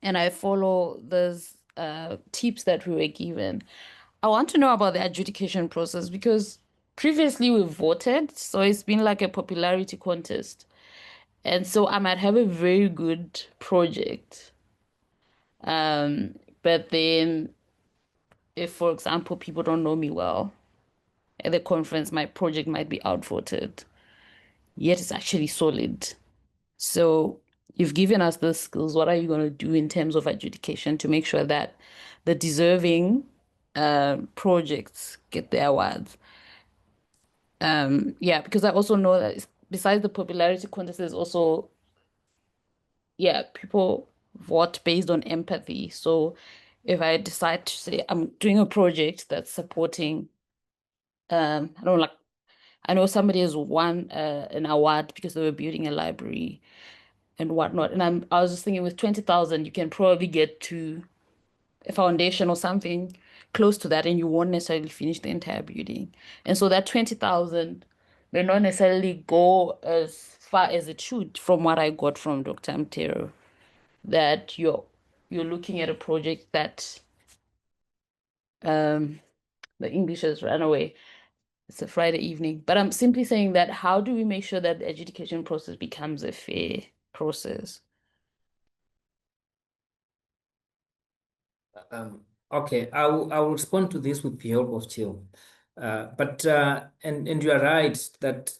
S9: and I follow those tips that we were given, I want to know about the adjudication process because previously we voted, so it's been like a popularity contest. And so I might have a very good project. But then if, for example, people don't know me well at the conference, my project might be outvoted, yet it's actually solid. So you've given us the skills. What are you going to do in terms of adjudication to make sure that the deserving projects get their awards? Yeah, because I also know that besides the popularity contest, there's also, people vote based on empathy. So if I decide to say I'm doing a project that's supporting, I know somebody has won an award because they were building a library and whatnot. And I was just thinking with 20,000, you can probably get to a foundation or something close to that, and you won't necessarily finish the entire building. And so that 20,000 may not necessarily go as far as it should, from what I got from Dr. Mutero, that you're looking at a project that the English has run away. It's a Friday evening, but I'm simply saying that how do we make sure that the education process becomes a fair process?
S2: Okay, I will respond to this with the help of Jill. And you are right that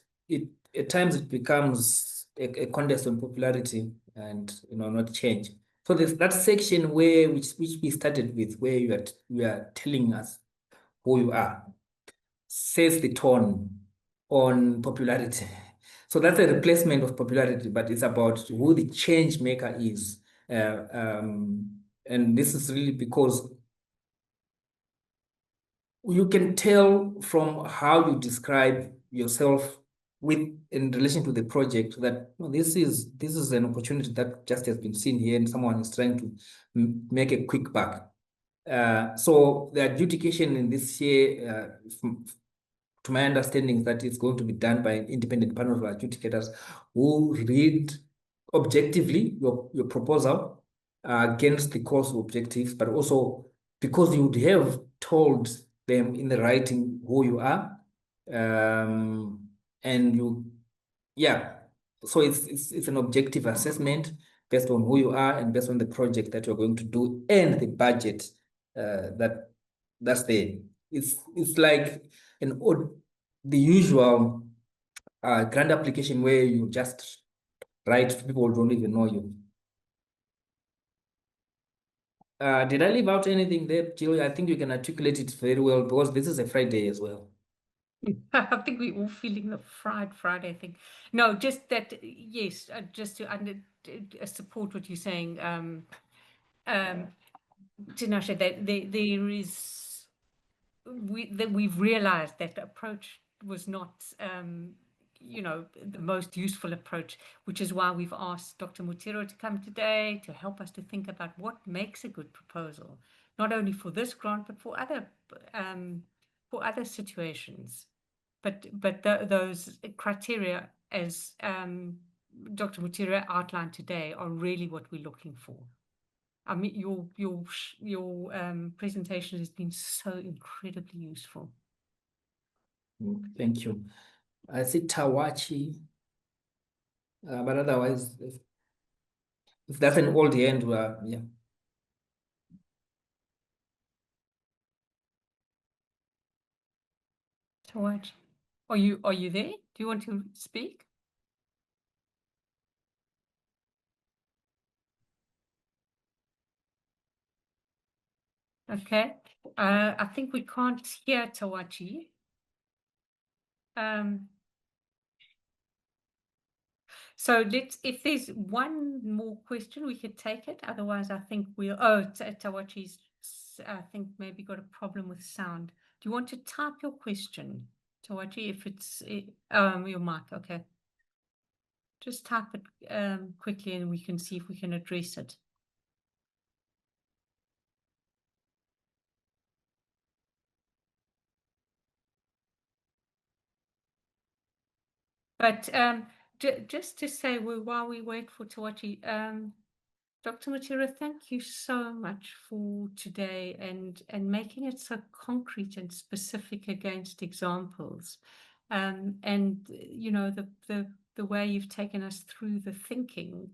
S2: at times it becomes a contest on popularity and not change. So there's that section which we started with, where you are telling us who you are, sets the tone on popularity. So that's a replacement of popularity, but it's about who the change maker is. And this is really because you can tell from how you describe yourself in relation to the project that this is an opportunity that just has been seen here, and someone is trying to make a quick buck. So the adjudication in this year, to my understanding, that it's going to be done by an independent panel of adjudicators who read objectively your proposal against the course objectives, but also because you would have told them in the writing who you are, and so it's an objective assessment based on who you are and based on the project that you're going to do and the budget that's there. It's like the usual grant application where you just write, people who don't even know you. Did I leave out anything there, Jill? I think you can articulate it very well because this is a Friday as well.
S1: I think we're all feeling the Friday thing. No, just that, yes, just to support what you're saying, Tinashe, that there is, that we've realized that the approach was not, the most useful approach, which is why we've asked Dr. Mutero to come today to help us to think about what makes a good proposal, not only for this grant, but for other situations. But those criteria, as Dr. Mutero outlined today, are really what we're looking for. I mean, your presentation has been so incredibly useful.
S2: Thank you. I see Tawachi, but otherwise, if that's an old hand, yeah.
S1: Tawachi, are you there? Do you want to speak? Okay. I think we can't hear Tawachi. So if there's one more question, we could take it. Otherwise, I think Tawachi's, I think, maybe got a problem with sound. Do you want to type your question, Tawachi, if it's your mic? Okay. Just type it quickly and we can see if we can address it. But just to say, while we wait for Tawachi, Dr. Mutero, thank you so much for today and making it so concrete and specific against examples. And the way you've taken us through the thinking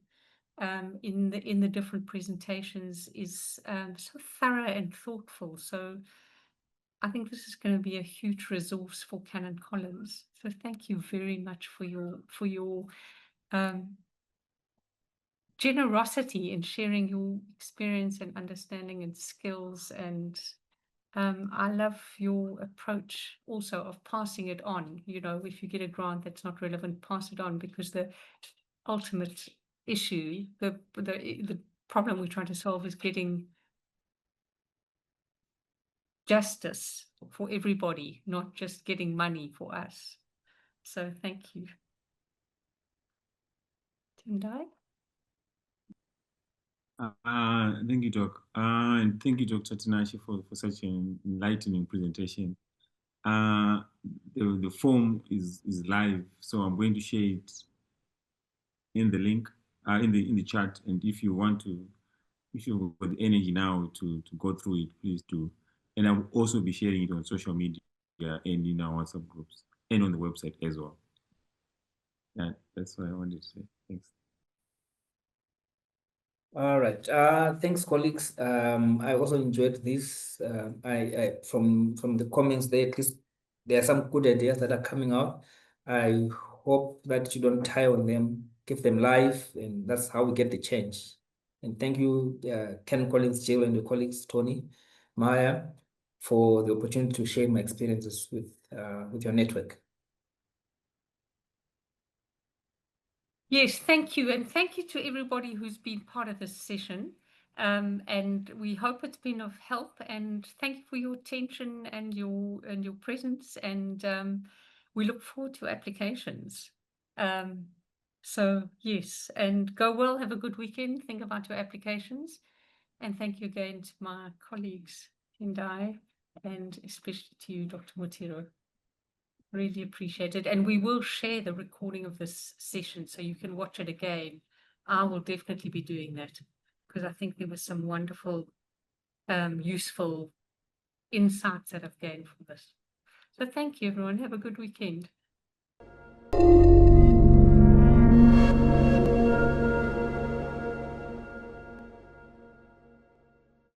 S1: in the different presentations is so thorough and thoughtful. So I think this is going to be a huge resource for Canon Collins. So thank you very much for your generosity in sharing your experience and understanding and skills. And I love your approach also of passing it on. If you get a grant that's not relevant, pass it on, because the ultimate issue, the problem we're trying to solve is getting justice for everybody, not just getting money for us. So thank you. Tendai?
S5: Thank you, Doc. And thank you, Dr. Tinashe, for such an enlightening presentation. The form is live, so I'm going to share it in the link, in the chat. And if you've got the energy now to go through it, please do. And I'll also be sharing it on social media and in our WhatsApp groups and on the website as well. That's what I wanted to say. Thanks.
S2: All right. Thanks, colleagues. I also enjoyed this. I from the comments there, at least there are some good ideas that are coming out. I hope that you don't tie on them, give them life, and that's how we get the change. And thank you, Ken Collins, Jill, and your colleagues, Tony, Maya, for the opportunity to share my experiences with your network.
S1: Yes, thank you. And thank you to everybody who's been part of this session. And we hope it's been of help, and thank you for your attention and your presence, and we look forward to applications. So yes, and go well, have a good weekend, think about your applications, and thank you again to my colleagues Tendai, and especially to you, Dr. Mutero. Really appreciate it, and we will share the recording of this session so you can watch it again. I will definitely be doing that, because I think there was some wonderful, useful insights that I've gained from this. So thank you, everyone. Have a good weekend.